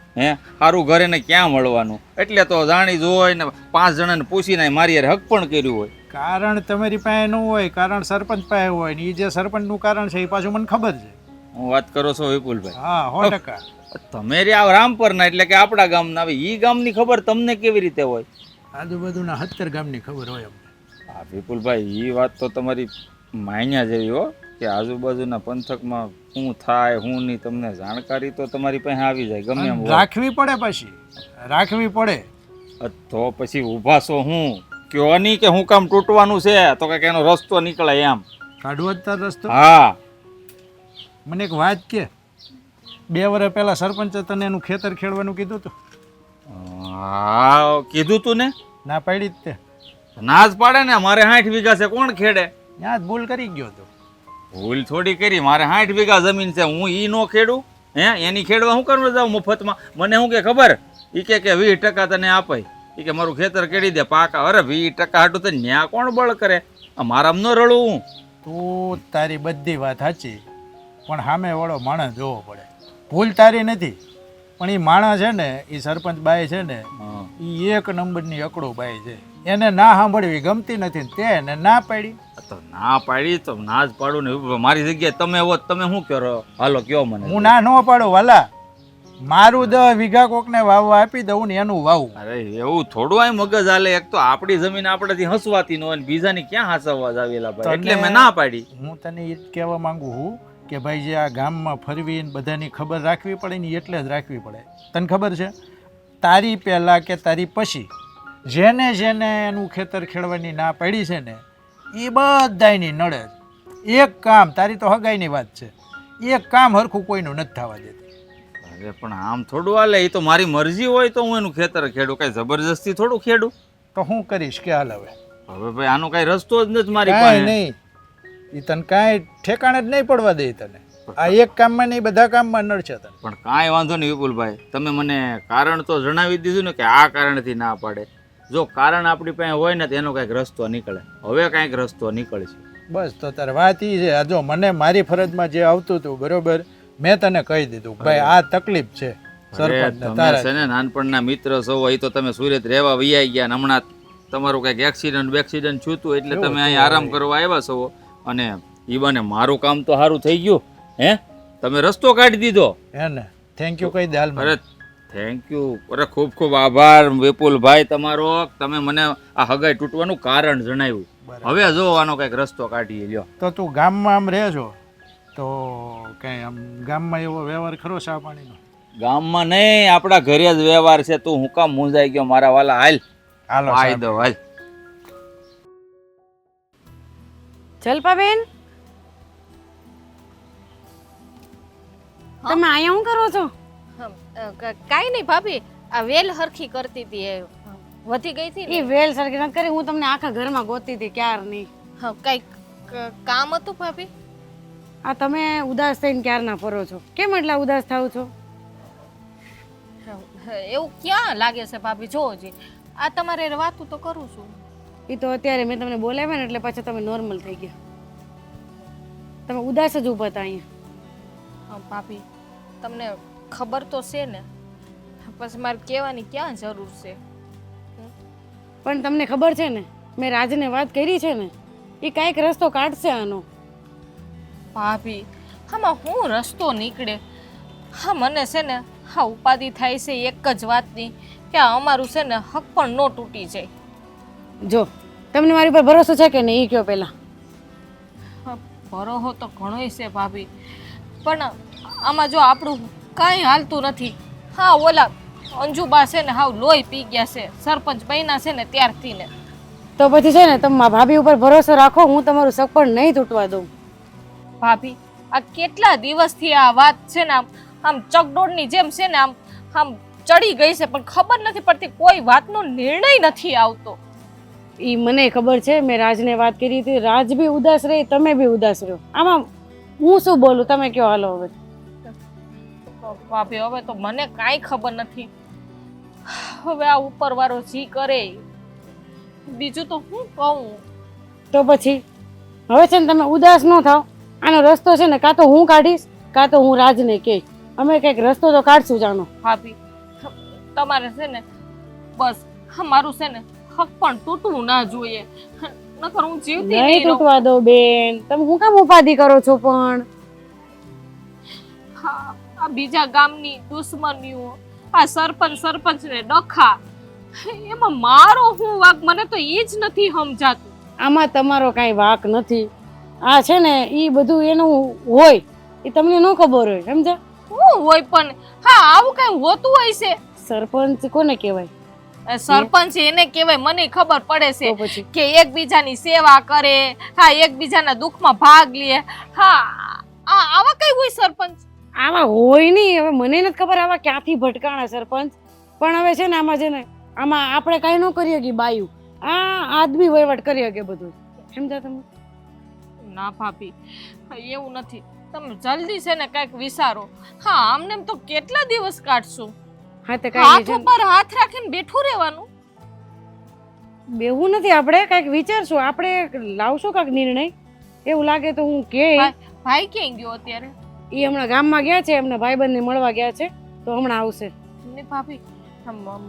સારું ઘર એને ક્યાં મળવાનું, એટલે તો જાણી જોઈ ને 5 જણાને પૂછીને મારી યાર હક પણ કર્યું હોય. કારણ તમારી પાસે ન હોય, કારણ સરપંચ પાસે હોય ને એ જે સરપંચનું કારણ છે એ પાછું મને ખબર છે. હું વાત કરો છો વિપુલભાઈ? હા 100%. તમે રે આ રામપરના એટલે કે આપણા ગામના હવે ઈ ગામની ખબર તમને કેવી રીતે હોય? આજુબાજુના 70 ગામની ખબર હોય અમને. હા વિપુલભાઈ એ વાત તો તમારી માન્યા જેવી હો કે આજુબાજુના પંથકમાં શું થાય શું નહીં તમને જાણકારી તો તમારી પાસે આવી જાય ગમે એમ હોય. રાખવી પડે, પછી રાખવી પડે. તો પછી ઊભા છો હું કયો નહીં કે હું કામ તૂટવાનું છે તો કે એનો રસ્તો નીકળે એમ. કાઢવો જ તાર રસ્તો. હા મને એક વાત કે 2 વર્ષ પહેલા સરપંચે તને એનું ખેતર ખેડવાનું કીધું હતું? હા કીધું તું ને. ના પાડી જ તે. ના જ પાડે ને, મારે 60 વીઘા છે કોણ ખેડે? ત્યાં જ ભૂલ કરી ગયો તો. ભૂલ થોડી કરી, મારે 60 વીઘા જમીન છે હું ઈ નો ખેડું એની ખેડવા હું કરવા જાઉં મફતમાં? મને શું કે ખબર ઈ કે 20% તને આપાય, ઈ કે મારું ખેતર કેડી દે પાકા. અરે 20% હાટું તો ન્યા કોણ બળ કરે? મારામ ન રડું હું. તું તારી બધી વાત સાચી પણ સામે વાળો માણસ જોવો પડે. ભૂલ તારી નથી પણ એ માણસ છે ને એ સરપંચ બાઈ છે ને એ 1 નંબરની અકડો બાઈ છે. એને ના સાંભળવી ગમતી નથી ને તે એને ના પાડી. તો ના પાડી તો ના જ પાડું ને. મારી જગ્યાએ તમે હોત તમે શું કરો? હાલો કયો મને. હું ના ન પાડું વાલા, મારું 10 વીઘા કોકને વાવવા આપી દઉં ને એનું વાવું. અરે એવું થોડું આય મગજ હાલે. એક તો આપણી જમીન આપણાથી હસવાતી ન હોય ને બીજાની ક્યાં હાસવવા જાવેલા ભાઈ, એટલે મેં ના પાડી. હું તને એ જ કહેવા માંગુ છું કે ભાઈ જે આ ગામમાં ફરવીને બધાની ખબર રાખવી પડે ને એટલે જ રાખવી પડે. તને ખબર છે તારી પહેલાં કે તારી પછી જેને જેને એનું ખેતર ખેડવાની ના પાડી છે ને એ બધાયની નડે. એક કામ, તારી તો હગાઈની વાત છે, એક કામ હરખું કોઈનું નથી થવા દેતી. અરે પણ આમ થોડું હાલે. એ તો મારી મરજી હોય તો હું એનું ખેતર ખેડું, કઈ જબરજસ્તી થોડું ખેડું. તો હું કરીશ કે હાલ હવે ભાઈ આનો કઈ રસ્તો જ નથી મારી કાંઈ પાસે. નહીં, એ તને કાંઈ ઠેકાણે જ નહીં પડવા દે તને. આ એક કામમાં નહીં બધા કામમાં નડશે તને. પણ કાંઈ વાંધો નહીં વિપુલભાઈ, તમે મને કારણ તો જણાવી દીધું ને કે આ કારણથી ના પાડે. જો કારણ આપણી પાસે હોય ને તો એનો કંઈક રસ્તો નીકળે. હવે કંઈક રસ્તો નીકળશે. બસ તો તારે વાત એ છે. આ જો મને મારી ફરજમાં જે આવતું હતું બરોબર મેં તને કહી દીધું ભાઈ આ તકલીફ છે સરપંચને તમે તારા. છે ને નાનપણના મિત્ર છો, એ તો તમે સુરત રહેવા વૈયા ગયા ને હમણાં તમારું કંઈક એક્સિડન્ટ છૂતું એટલે તમે અહીં આરામ કરવા આવ્યા છો. અને ઈ બને મારું કામ તો સારું થઈ ગયું. તમે રસ્તો કાઢી દીધો. હે ને થેન્ક યુ કહી દે હાલ. અરે થેન્ક યુ. અરે ખૂબ ખૂબ આભાર વિપુલભાઈ તમારો. તમે મને આ હગાઈ તૂટવાનું કારણ જણાવ્યું. હવે જો આનો કંઈક રસ્તો કાઢી લ્યો. તો તું ગામમાં આમ રહે છો તો કઈ આમ ગામમાં એવો વ્યવહાર ખરો ચા પાણીનો? ગામમાં નહીં, આપણા ઘરે જ વ્યવહાર છે. તું હું કામ મૂંઝાઈ ગયો મારા વાલા? હાલ હાલો આઈ દો હાલ. જલપાબેન, તમે અહીંયા શું કરો છો? કાંઈ નહીં ભાભી, આ વેલ હરખી કરતી હતી એ વધી ગઈ હતી ને. એ વેલ સરખી નથી કરી, હું તમને આખા ઘરમાં ગોતતી હતી ક્યારની. હા કંઈક કામ હતું ભાભી. આ તમે ઉદાસ થઈને ક્યારના ફરો છો? કેમ એટલા ઉદાસ થાવ છો? એવું ક્યાં લાગે છે ભાભી? જોવો જી આ તમારે વાતું તો કરું છું. એ તો અત્યારે મેં તમને બોલાવ્યા ને એટલે પછી તમે નોર્મલ થઈ ગયા. તમે ઉદાસ જ ઊભા હતા અહીંયા. હા ભાભી, તમને ખબર તો છે ને, પછી મારે કહેવાની ક્યાં જરૂર છે? પણ તમને ખબર છે ને મેં રાજને વાત કરી છે ને, એ કાંઈક રસ્તો કાઢશે આનો. ભાભી આમાં હું રસ્તો નીકળે? હા મને છે ને હા ઉપાધિ થાય છે એક જ વાતની કે આ અમારું છે ને હક પણ ન તૂટી જાય. જો તમને મારી પર ભરોસો છે કે નહીં એ કહો પહેલાં. ભરોહો તો ઘણોય છે ભાભી, પણ આમાં જો આપણું કાંઈ હાલતું નથી. હા ઓલા અંજુબા છે ને હાવ લોહી પી ગયા છે સરપંચ બન્યા છે ને ત્યારથી ને. તો પછી છે ને તમે ભાભી ઉપર ભરોસો રાખો, હું તમારું શક પણ નહીં તૂટવા દઉં. ભાભી આ કેટલા દિવસથી આ વાત છે ને આમ ચકડોળની જેમ છે ને આમ ચડી ગઈ છે, પણ ખબર નથી પડતી કોઈ વાતનો નિર્ણય નથી આવતો. એ મને ખબર છે, મેં રાજને વાત કરી હતી, રાજ બી ઉદાસ રહી, તમે બી ઉદાસ રહ્યો. આમાં હું શું બોલું, તમે કયો હાલો હવે. ભાભી હવે તો મને કાંઈ ખબર નથી. હવે આ ઉપરવાળો જી કરે બીજું તો હું કહું. તો પછી હવે છે ને તમે ઉદાસ ન થાવ. આનો રસ્તો છે ને કાં તો હું કાઢીશ કાં તો હું રાજને કહીશ. અમે કંઈક રસ્તો તો કાઢશું જાણો. ભાભી તમારે છે ને બસ મારું છે ને હક પણ તૂટવું ના જોઈએ, નકર હું જીવતી નહીં નહીં રહું. તૂટવા દો બેન, તમે હું કામ ઉપાધિ કરો છો પણ. હા આ બીજા ગામની દુશ્મનીઓ, આ સરપંચ ને ડખા, એમાં મારો હું વાંક મને તો એ જ નથી સમજાતું. આમાં તમારો કાંઈ વાંક નથી. આ છે ને એ બધું એનું હોય, એ તમને ન ખબર હોય, સમજ્યા? હું હોય પણ હા આવું કઈ હોતું હોય છે. સરપંચ કોને કહેવાય? સરપંચ એને કહેવાય, મને ખબર પડે તો છે પછી કે એકબીજાની સેવા કરે, હા એકબીજાના દુઃખમાં ભાગ લે. હા આવા કઈ હોય સરપંચ? આવા હોય નહીં. હવે મને નથી ખબર આવા ક્યાંથી ભટકાણા સરપંચ, પણ હવે છે ને આમાં છે ને આમાં આપણે કાંઈ ન કરી શકીએ બાયું. આ આદમી વહીવટ કરી શકે બધું, સમજ્યા તમે? ના ભાભી એવું નથી, તમે જલ્દી છે ને કઈક વિચારો. હા આમને એમ તો કેટલા દિવસ કાઢશું? હા તો કાંઈ હાથ નહીં, ઉપર હાથ રાખીને બેઠું રહેવાનું? બેવું નથી. આપણે કાંઈક વિચારશું, આપણે લાવશું કાંઈક નિર્ણય. એવું લાગે તો હું કે ભાઈ ક્યાં ગયો અત્યારે? એ હમણાં ગામમાં ગયા છે, એમના ભાઈબંધને મળવા ગયા છે, તો હમણાં આવશે. ને ભાભી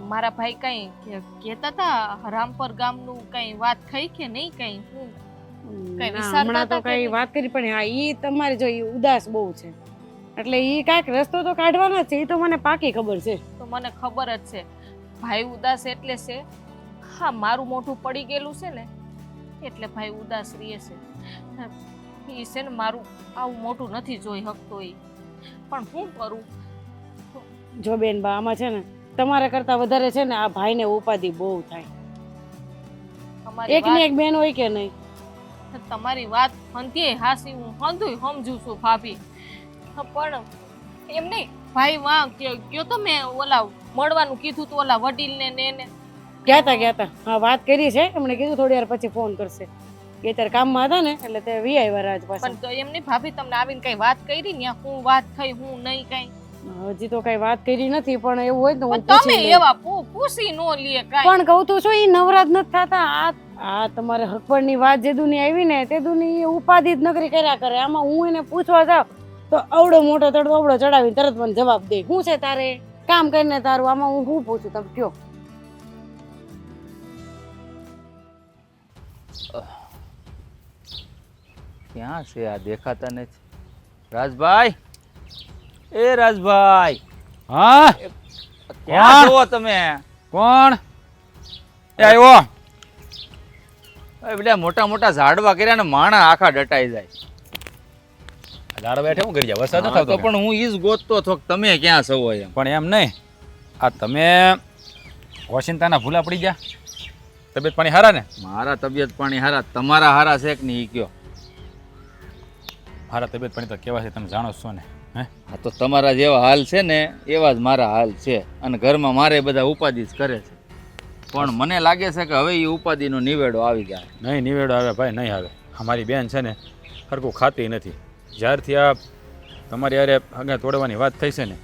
મારા ભાઈ કઈ કહેતા હતા રામપર ગામનું કઈ વાત થઈ કે નહીં? કઈ હું કઈ ના, વિચારતા હમણાં તો હતા કે કઈ નહીં? વાત કરી પણ હા ઈ તમારે જો ઈ ઉદાસ બહુ છે, એટલે ઈ કાંઈક રસ્તો તો કાઢવાનો જ છે. ઈ તો મને પાકી ખબર છે. તો મને ખબર જ છે ભાઈ ઉદાસ એટલે છે. હા મારું મોઢું પડી ગયેલું છે ને એટલે ભાઈ ઉદાસ રહે છે. એ છે ને મારું આવું મોઢું નથી જોઈ શકતો એ, પણ શું કરું? જો બેન બા આમાં છે ને તમારા કરતા વધારે છે ને આ ભાઈને ઉપાધિ બહુ થાય. તમારી એક ને એક બેન હોય કે નહીં? તમારી વાત હંધ્યે હાસી હું હંધુય સમજુ છું ભાભી, પણ એમ નહીં ભાઈ વાં કયો તો મેં ઓલા મળવાનું કીધું તું ઓલા વડીલને ને એને ગયા હતા. હા વાત કરી છે, એમણે કીધું થોડી વાર પછી ફોન કરશે. એ ત્યારે કામમાં હતા ને એટલે તે વી આવ્યા રાજ પાસે. પણ તો એમ નહીં ભાભી તમને આવીને કઈ વાત કરી ને હું વાત થઈ હું નહીં કઈ? હજી તો કઈ વાત કરી નથી, પણ એવું હોય તો હું પણ તમે પૂછી લઈશ. એવા પૂછી નો લે કાઈ. પણ કહું તો શું ઈ નવરાજ નથી થતા. આ તમારે હકપણની વાત જે દુની આવી ને તે દુની ઉપાધિ જ નકરી કર્યા કરે. આમાં હું એને પૂછવા જાઉં તો અવડો મોટો તડકો અવડો ચડાવીને તરત મને જવાબ દે. શું છે તારે કામ કરીને તારું? આમાં હું શું પૂછું, તમે કયો? ક્યાં છે આ? દેખાતા નથી. રાજભાઈ, એ રાજભાઈ, હા ક્યાં છો તમે? કોણ? એ આવ્યો. બધા મોટા મોટા ઝાડવા કર્યા ને માણા આખા ડટાઈ જાય. દાડા બેઠે હું કરી જાય? વરસાદ ન હા, તો થતો પણ હું ઈ જ ગોતતો હતો કે તમે ક્યાં છો એમ. પણ એમ નહીં, આ તમે વોશિંગ્ટનના ભૂલા પડી ગયા? તબિયત પાણી હારા ને? મારા તબિયત પાણી હારા, તમારા હારા છે કે નહીં ઈ કયો? મારા તબિયત પાણી તો કેવા છે તમે જાણો જ છો ને. હે હા તો તમારા જેવા હાલ છે ને એવા જ મારા હાલ છે, અને ઘરમાં મારે બધા ઉપાધિ જ કરે છે. પણ મને લાગે છે કે હવે એ ઉપાધિનો નિવેડો આવી જાય. નહીં નિવેડો આવે ભાઈ, નહીં આવે. અમારી બેન છે ને હરખું ખાતી નથી. જ્યારથી આ તમારી યારે આગળ તોડવાની વાત થઈ છે ને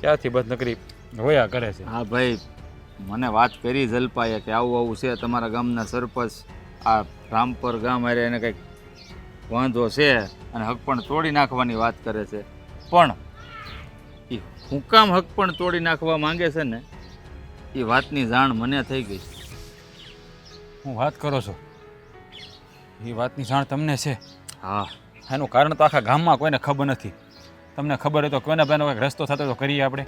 ત્યારથી બસ નકરી હોયા કરે છે. હા ભાઈ, મને વાત કરી જલપાએ કે આવું આવું છે, તમારા ગામના સરપંચ આ રામપર ગામ હારે એને કંઈક વાંધો છે અને હક પણ તોડી નાખવાની વાત કરે છે. પણ એ હું કામ હક પણ તોડી નાખવા માંગે છે ને એ વાતની જાણ મને થઈ ગઈ. હું વાત કરો છો એ વાતની જાણ તમને છે? હા, એનું કારણ તો આખા ગામમાં કોઈને ખબર નથી. તમને ખબર હોય તો કોઈના બેનો કંઈક રસ્તો થતો તો કરીએ આપણે.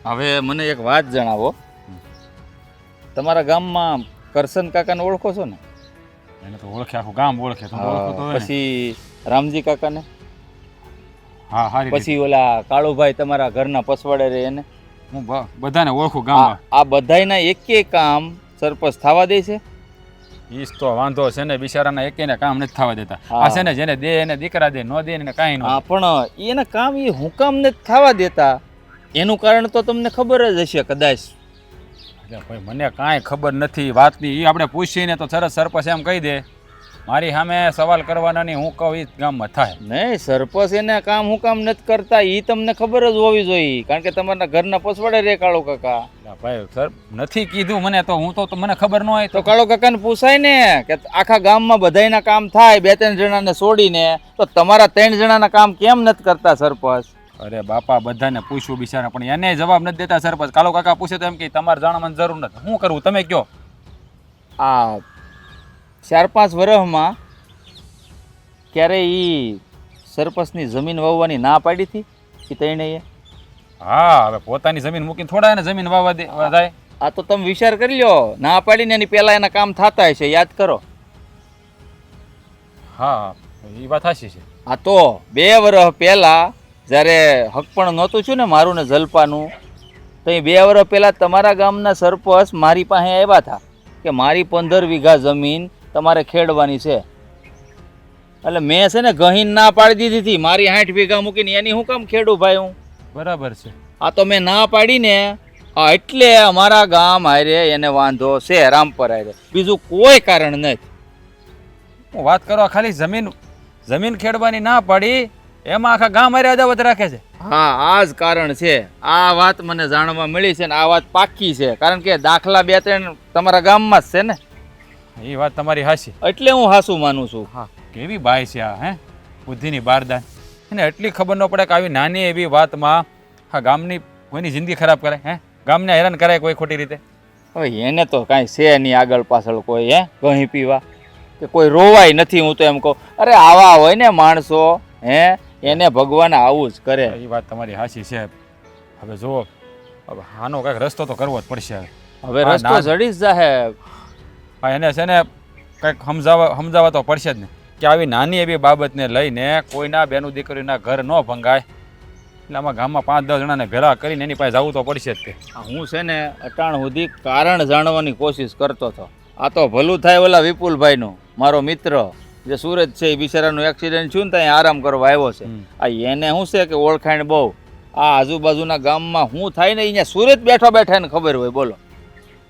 હવે મને એક વાત જણાવો, તમારા ગામમાં કરશન કાકાને ઓળખો છો ને? એને તો ઓળખે, આખું ગામ ઓળખે. તમે ઓળખો તો હોય ને. પછી રામજી કાકાને, હા હારી રીતે. પછી ઓલા કાળુભાઈ તમારા ઘરના પસવાડે રહે એને, હું બધાને ઓળખું ગામમાં. આ બધાયના એકે કામ સરપંચ થવા દે છે? ઈજ તો વાંધો છે ને, બિચારાના એકેયને કામ નથી થવા દેતા. હા. આ છે ને જેને દે એને દીકરા દે, નો દે એને કાંઈ ન. હા, પણ એના કામ એ હું કામ નથી થવા દેતા? એનું કારણ તો તમને ખબર જ હશે કદાચ. એટલે ભાઈ મને કાંઈ ખબર નથી વાતની. એ આપણે પૂછીને તો સરસ સરપંચ એમ કહી દે. મારી સામે સવાલ કરવાના નહીં, હું કહું એ જ ગામમાં થાય. નહીં, સરપંચ એને કામ હું કામ નથી કરતા એ તમને ખબર જ હોવી જોઈએ, કારણ કે તમારા ઘરના પસવાડે રે કાળો કાકા. એટલે ભાઈ સર નથી કીધું મને, તો હું તો મને ખબર ન હોય તો કાળો કાકાને પૂછાય ને કે આખા ગામમાં બધાયના કામ થાય 2-3 જણાને છોડીને, તો તમારા 3 જણાના કામ કેમ નથી કરતા સરપંચ? અરે બાપા બધાને પૂછ્યું બિચારા, પણ એને જવાબ નથી દેતા સરપંચ. કાલો કાકા પૂછે તો એમ કે તમારે જાણવાની જરૂર નથી. શું કરવું તમે કહો? આ 4-5 વર્ષમાં ક્યારે ઈ સરપંચની જમીન વાવવાની ના પાડી હતી એ ત્રણેય? હા, હવે પોતાની જમીન મૂકીને થોડા એને જમીન વાવવા દે જાય? આ તો તમે વિચાર કરી લ્યો, ના પાડીને એની પહેલા એના કામ થતા હશે, યાદ કરો. હા એ વાત સાચી છે. આ તો 2 વર્ષ પહેલા જ્યારે હક પણ નહોતું છું ને મારું ને જલપાનું, તો એ 2 વર્ષ પહેલા તમારા ગામના સરપંચ મારી પાસે આવ્યા હતા કે મારી 15 વીઘા જમીન તમારે ખેડવાની છે. એટલે મેં છે ને ગહીન ના પાડી દીધી હતી, મારી 60 વીઘા મૂકીને એની હું કામ ખેડું ભાઈ હું? બરાબર છે. આ તો મેં ના પાડીને એટલે અમારા ગામ હારે એને વાંધો છે, રામપર હારે, બીજું કોઈ કારણ નથી. હું વાત કરવા ખાલી જમીન ખેડવાની ના પાડી, એમાં આખા ગામ હારે અદાવત રાખે છે. હા, આ જ કારણ છે. આ વાત મને જાણવા મળી છે ને આ વાત પાક્કી છે, કારણ કે દાખલા 2-3 તમારા ગામમાં જ છે ને. એ વાત તમારી હાચી. એટલે હું હાસું માનું છું. હા, કેવી બાઈ છે આ, હે બુદ્ધિની બારદાન. એને એટલી ખબર ન પડે કે આવી નાની એવી વાતમાં હા ગામની કોઈની જિંદગી ખરાબ કરે, હે ગામને હેરાન કરાય કોઈ ખોટી રીતે. હવે એને તો કાંઈ છે નહીં આગળ પાછળ કોઈ, હે ગહી પીવા કે કોઈ રોવાય નથી. હું તો એમ કહું, અરે આવા હોય ને માણસો, હે એને ભગવાન આવું જ કરે. એ વાત તમારી હાચી છે. હવે જુઓ, હવે આનો કાંઈક રસ્તો તો કરવો જ પડશે. હવે રસ્તો જડી જ જાહે. હા, એને છે ને કંઈક સમજાવવા તો પડશે જ ને કે આવી નાની એવી બાબતને લઈને કોઈના બેનું દીકરીના ઘર ન ભંગાય. એટલે આમાં ગામમાં 5-10 જણાને ભેળા કરીને એની પાસે જવું તો પડશે જ તે. હું છે ને અટાણ સુધી કારણ જાણવાની કોશિશ કરતો હતો. આ તો ભલું થાય ઓલા વિપુલભાઈનું, મારો મિત્ર જે સુરત છે, એ બિચારાનું એક્સિડન્ટ થયું ને ત્યાં આરામ કરવા આવ્યો છે. આ એને શું છે કે ઓળખાણ બહુ, આ આજુબાજુના ગામમાં શું થાય ને અહીંયા સુરત બેઠો બેઠા એને ખબર હોય. બોલો,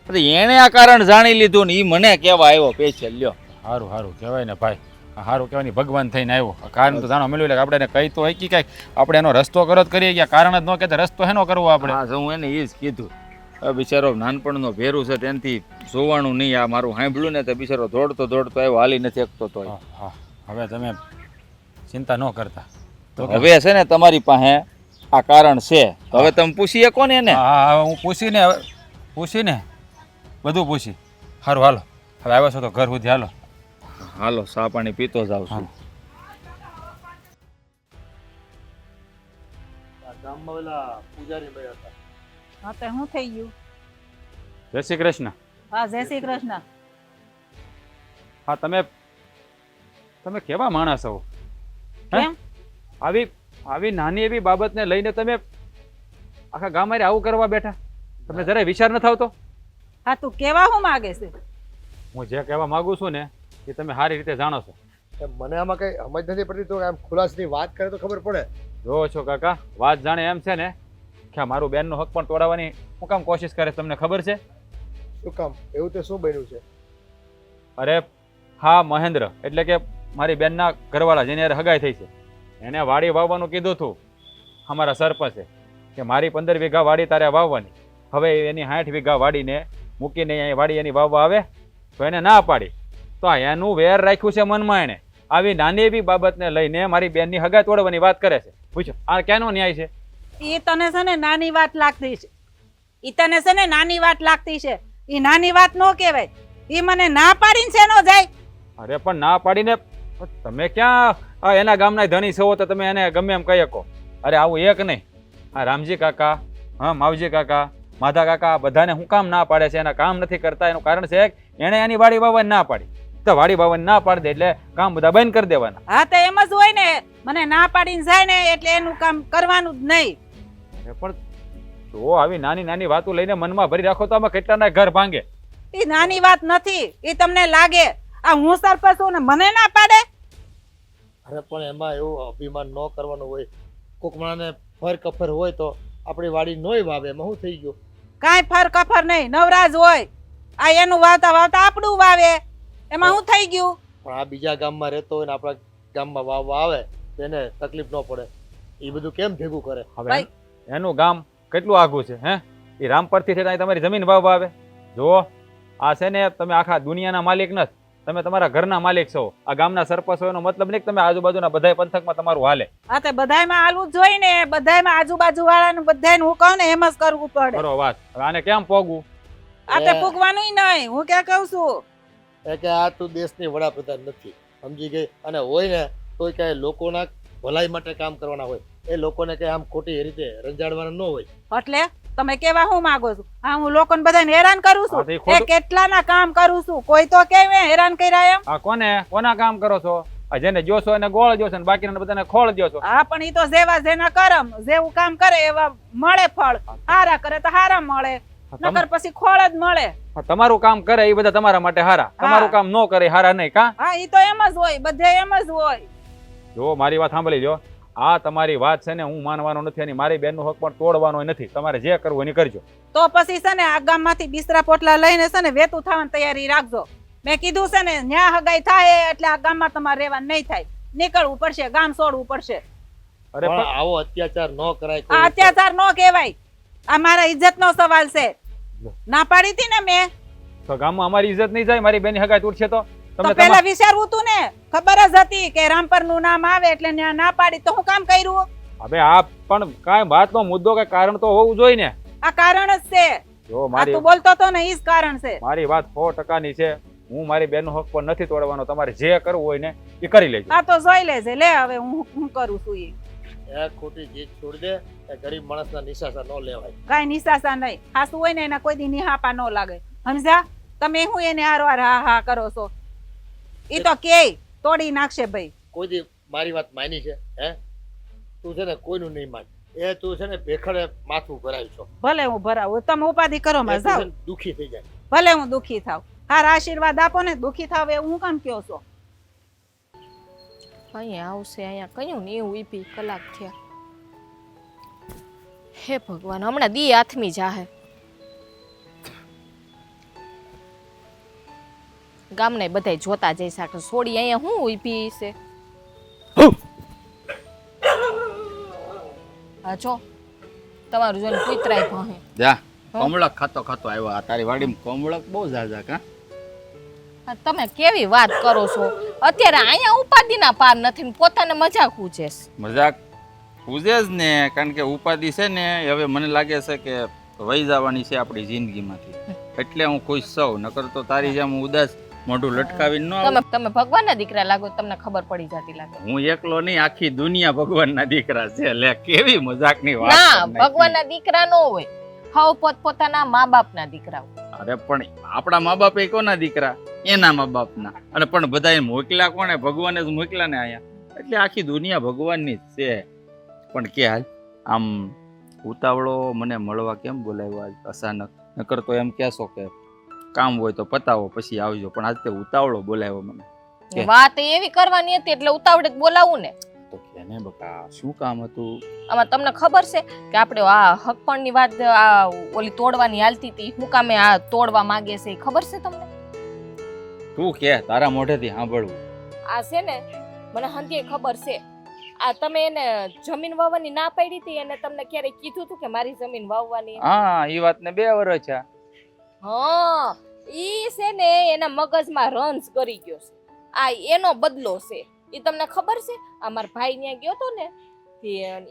એણે આ કારણ જાણી લીધું ને એ મને કહેવા આવ્યો પેશિયલ. લ્યો, સારું સારું કહેવાય ને ભાઈ, સારું કહેવાય ને ભગવાન થઈને આવ્યો. કારણ તો જાણવા મળ્યું એટલે આપણે એને કહી તો હોય કે કાંઈક આપણે એનો રસ્તો કરો જ કરીએ, ગયા કારણ જ ન કહેતા રસ્તો હેનો કરવો આપણે. હા, હું એને એ જ કીધું. હવે બિચારો નાનપણનો ભેરું છે, ત્યાંથી જોવાનું નહીં. આ મારું સાંભળ્યું ને તો બિચારો દોડતો આવ્યો, હાલી નથી શકતો. તો હા, હવે તમે ચિંતા ન કરતા. તો હવે છે ને તમારી પાસે આ કારણ છે, હવે તમે પૂછી શકો ને એને. હા, હું પૂછીને બધું પૂછી. સારું હાલો, હવે આવ્યો છો તો ઘર સુધી હાલો. હાલો, ચા પાણી પીતો જાવ છું. ગામમાં ઓલા પૂજારી ભાઈ હતા. હા, તો શું થઈ ગયું? જય શ્રી કૃષ્ણ. હા, જય શ્રી કૃષ્ણ. હા, તમે કેવા માણસ છો? કેમ? આવી નાની એવી બાબતને લઈને તમે આખા ગામ હારે આવું કરવા બેઠા? તમને જરાય વિચાર ન આવતો? હા, તું કેવા શું માગે છે? હું જે કહેવા માંગુ છું ને એ તમે સારી રીતે જાણો છો. મને આમાં કઈ સમજ નથી પડતી, તો આમ ખુલાસની વાત કરે તો ખબર પડે. જોવો છો કાકા, વાત જાણે એમ છે ને કે મારું બેનનો હક પણ તોડાવવાની હું કામ કોશિશ કરે, તમને ખબર છે? શું કામ? એવું તે શું બન્યું છે? અરે હા, મહેન્દ્ર એટલે કે મારી બેનના ઘરવાળા જેની યાર હગાઈ થઈ છે, એને વાડી વાવવાનું કીધું હતું અમારા સરપંચે કે મારી 15 વીઘા વાડી તારે વાવવાની. હવે એની 60 વીઘા વાડીને મૂકીને અહીં વાડી એની વાવવા આવે તો એને ના પાડી. તો એનું વેર રાખ્યું છે મનમાં. એણે આવી નાની એવી બાબતને લઈને મારી બેનની હગાઈ તોડવાની વાત કરે છે. પૂછો આ ક્યાંનો ન્યાય છે? એ તને છે ને નાની વાત લાગતી છે. ઈ તને છે ને નાની વાત લાગતી છે. ઈ નાની વાત ન કહેવાય. ઈ મને ના પાડીને શેનો જાય? અરે પણ ના પાડીને તમે ક્યાં એના ગામના ધણી છો તો તમે એને ગમે એમ કહી શકો? અરે આવું એક નહીં, આ રામજી કાકા, હા માવજી કાકા, માધા કાકા, બધાને હું કામ ના પાડે છે? એના કામ નથી કરતા એનું કારણ છે એણે એની વાડી બાવાની ના પાડી. તો વાડી બાવાની ના પાડી દે એટલે કામ બધા બંધ કરી દેવાના. હા તો એમ જ હોય ને, મને ના પાડીને જાય ને એટલે એનું કામ કરવાનું જ નહીં. અરે પણ જો આવી નાની નાની વાતો લઈને મનમાં ભરી રાખો તો આમાં કેટલાના ઘર ભાંગે. એ નાની વાત નથી, એ તમને લાગે. આ હું સરપંચ છું ને મને ના પાડે? અરે પણ એમાં એવું અભિમાન ન કરવાનું હોય. કોક માણસને ફર કફર હોય તો આપણી વાડી નોય વાવે, એમાં શું થઈ ગયું? કાંઈ ફર કફર નહીં, નવરાજ હોય. આ એનું વાવતા વાવતા આપણું વાવે, એમાં શું થઈ ગયું? પણ આ બીજા ગામમાં રહેતો હોય ને આપણા ગામમાં વાવવા આવે તો એને તકલીફ ન પડે. એ બધું કેમ ભેગું કરે? હવે એનું ગામ કેટલું આઘું છે હે? એ રામપરથી છે ત્યાં તમારી જમીન વાવવા આવે. જો આ છે ને, તમે આખા દુનિયાના માલિક નથી, તમે તમારા ઘરના માલિક છો. આ ગામના સરપંચ હોય એનો મતલબ નહીં કે તમે આજુબાજુના બધા પંથકમાં તમારું હાલે. હા તે બધાયમાં હાલવું જ જોઈએ ને, બધાયમાં આજુબાજુ વાળાને બધાયને હું કહું ને એમ જ કરવું પડે. કરો વાત. હવે આને કેમ પોગવું? આ તે પૂગવાનું નહીં, હું ક્યાં કહું છું. એ કે આ તું દેશની વડાપ્રધાન નથી, સમજી ગઈ? અને હોય ને તોય કઈ લોકોના ભલાઈ માટે કામ કરવાના હોય. એ લોકોને કઈ આમ ખોટી રીતે રંજાડવાના ન હોય. એટલે તમે કેવા હું માંગો છો? હા હું લોકોને બધાને હેરાન કરું હા, તો એ છું. ખોટું. એ કેટલાના કામ કરું છું, કોઈ તો કે મેં હેરાન કર્યા એમ. આ કોના કામ કરો છો? આ જેને જોશો એને ગોળ જોશો ને બાકીના બધાને ખોળ જોશો. હા પણ ઈ તો જેવા જેના કરમ, જેવું કામ કરે એવા મળે ફળ. હારા કરે તો હારા મળે, નકર પછી ખોળ જ મળે. તમારું કામ કરે એ બધા તમારા માટે હારા, તમારું કામ ન કરે હારા નહીં. કા? હા ઈ તો એમ જ હોય, બધે એમ જ હોય. જો મારી વાત સાંભળી લો, આ તમારી વાત છે ને હું માનવાનો નથી અને મારી બેનનો હક પણ તોડવાનો નથી. તમારે જે કરવું એની કરજો. તો પછી છે ને આ ગામમાંથી બિસ્તરા પોટલા લઈને છે ને વેતું થવાની તૈયારી રાખજો. મેં કીધું છે ને, ન્યા હગાઈ થાય એટલે આ ગામમાં તમારે રહેવાનું નહીં થાય, નીકળવું પડશે, ગામ છોડવું પડશે. અરે પણ પણ આવો અત્યાચાર ન કરાય. આ અત્યાચાર નો કહેવાય, આ મારા ઇજ્જતનો સવાલ છે. ના પાડી હતી ને મેં, તો ગામમાં અમારી ઇજ્જત નહીં જાય? મારી બેની હગાઈ તૂટશે તો તો પેલા વિચારવું તું ને. ખબર જ હતી કે રામપર નું નામ આવે એટલે ન્યા ના પાડી, તો હું કામ કર્યું? હવે આ પણ કાંઈ વાતનો મુદ્દો કે કારણ તો હોવું જોઈએ ને. આ કારણ જ છે. જો આ મારી તું બોલતો તો ને ઈ જ કારણ છે. મારી વાત 100%ની છે. હું મારી બેનનો હક પણ નથી તોડવાનો. તમારે જે કરવું હોય ને એ કરી લેજો. આ તો જોઈ લેજે. લે હવે હું કરું છું ઈ. એ ખોટી જીત છોડી દે. એ ગરીબ માણસના નિશાસા ન લેવાય. કાંઈ નિશાસા નહીં. હાસુ હોય ને એના કોઈ દી નિહાપા ન લાગે, સમજ્યા? તમે હું એને હારવાર હા હા કરો છો? ઈ તો કે તોડી નાખશે ભાઈ. કોઈ દી મારી વાત માની છે? હે તું છે ને કોઈનું નહીં માન. એ તું છે ને ભેખડે માથું ભરાય છો. ભલે હું ભરાવું, તમે ઉપાધિ કરો માં એ તું છે જાઓ. ને દુખી થઈ જાય. ભલે હું દુખી થાવ, હારા આશીર્વાદ આપો ને. દુખી થાવ એવું હું કામ કયો છો? અહીંયા આવશે, અહીંયા કયું ને એવું ઈપી કલાક થયા. હે ભગવાન, હમણાં દી આથમી જાહે. ગામને બધાય જોતા જઈ શકે. સોડી અહીંયા હું ઊભી છે. હા જો તમારું જોઈને કૂતરાય ભહે. જા કમળક ખાતો ખાતો આવ્યો. આ તારી વાડીમાં કમળક બહુ ઝાઝા. કા હા, તમે કેવી વાત કરો છો? અત્યારે અહીંયા ઉપાધિના પાર નથી ને પોતાને મજાક ઉજે છે. મજાક પૂજે જ ને, કારણ કે ઉપાધિ છે ને હવે મને લાગે છે કે વહી જવાની છે આપણી જિંદગીમાંથી. એટલે હું ખુશ છું. નકર તો તારી જેમ ઉદાસ મોઢું લટકાવીને ન તમે ભગવાનના દીકરા લાગો, તમને ખબર પડી જતી લાગે. હું એકલો નહીં, આખી દુનિયા ભગવાનના દીકરા છે. લે કેવી મજાકની વાત. ના, ભગવાનના દીકરા નો હોય, હાવ પોતપોતાના મા બાપના દીકરા હોય. અરે પણ આપણા મા બાપ એ કોના દીકરા? એના મા બાપના. અને પણ બધા મોકલ્યા કોને? ભગવાને જ મોકલ્યા ને અહીંયા. એટલે આખી દુનિયા ભગવાનની જ છે. પણ કે હાલ આમ ઉતાવળો મને મળવા કેમ બોલાવ્યો આજ અચાનક? નકર તો એમ કહેશો કે કામ હોય તો પતાવો પછી આવજો, પણ આજ તે ઉતાવળો બોલાવ્યો મને. વાત એવી કરવાની હતી એટલે ઉતાવળે બોલાવું ને. તો કેને બકા શું કામ હતું? આમાં તમને ખબર છે કે આપણે આ હકપણની વાત આ ઓલી તોડવાની હાલતી હતી, હું કામે આ તોડવા માંગે છે ખબર છે તમને? તું કે તારા મોઢેથી સાંભળવું. આ છે ને મને હંધી ખબર છે. આ તમે એને જમીન વાવવાની ના પાડી હતી, એને તમને ક્યારે કીધું હતું કે મારી જમીન વાવવાની? હા, એ વાતને 2 વર્ષ છે. હા, ઈ છે ને એના મગજમાં રંજ કરી ગયો છે. આ એનો બદલો છે. ઈ તમને ખબર છે? આ મારા ભાઈ ત્યાં ગયો તો ને,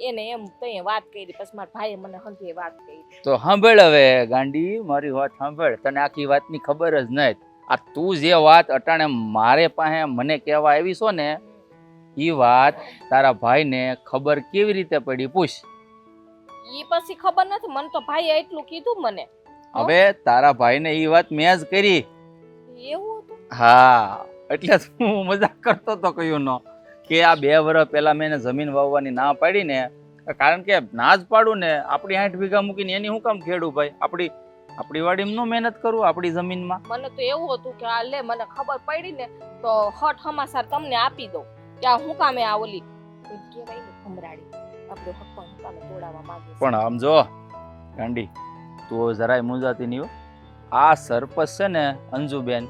એને એમ તઈ વાત કરી, પછી મારા ભાઈએ મને હંધી વાત કરી. તો સાંભળ હવે ગાંડી, મારી વાત સાંભળ. તને આખી વાતની ખબર જ નથી. આ તું જે વાત અટાણે મારે પાસે મને કહેવા આવી છો ને એ વાત તારા ભાઈને ખબર કેવી રીતે પડી પૂછ. ઈ પછી ખબર નથી, મને તો ભાઈએ એટલું કીધું મને. હવે તારા ભાઈને એ વાત મેં જ કરી. એવું હતું? હા, એટલે હું મજાક કરતો તો કયું ન કે આ 2 વર્ષ પહેલા મેં એને જમીન વાવવાની ના પાડી ને, કારણ કે ના જ પાડું ને આપણી 8 વીઘા મૂકીને એની હું કામ ખેડું ભાઈ? આપણી વાડીમાં નો મહેનત કરું આપણી જમીનમાં? મને તો એવું હતું કે આ લે મને ખબર પડી ને તો હટ હમાસાર તમને આપી દઉં કે આ હું કામે આ ઓલી કહેવાય ને ભમરાડી આપણો હક પણ હું કામે તોડાવવા માંગે છે. પણ આમ જો ગાંડી, તું જરાય મૂંઝાતી નહીં હો. આ સરપંચ છે ને અંજુબેન,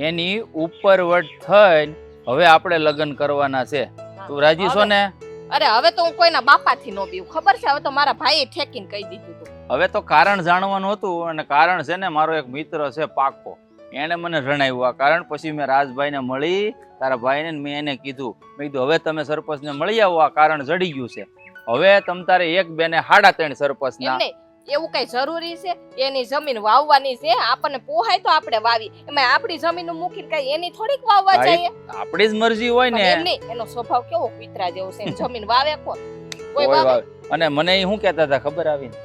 એની ઉપરવટ થઈને હવે આપણે લગ્ન કરવાના છે. તું રાજી છો ને? અરે હવે તો હું કોઈના બાપાથી નો બીવું, ખબર છે? હવે તો મારા ભાઈએ ઠેકીને કહી દીધું હતું. હવે તો કારણ જાણવાનું હતું, અને કારણ છે ને મારો એક મિત્ર છે પાકો, એને મને જણાવ્યું આ કારણ. પછી મેં રાજભાઈને મળી, તારા ભાઈને, મેં એને કીધું, મેં કીધું હવે તમે સરપંચને મળી આવો, આ કારણ જડી ગયું છે. હવે તમ તારે એક બેને 3.5 સરપંચના. એમને એવું કઈ જરૂરી છે? એની જમીન વાવવાની છે, આપણને પોહાય તો આપણે વાવી, એમાં આપણી જમીન મૂકીને કઈ એની થોડીક વાવવા જાય? આપણી જ મરજી હોય ને. એમની એનો સ્વભાવ કેવો કૂતરા જેવો છે, જમીન વાવે કોણ? કોઈ કોઈ વાવે? વાવે. અને મને એ શું કહેતા હતા ખબર આવીને?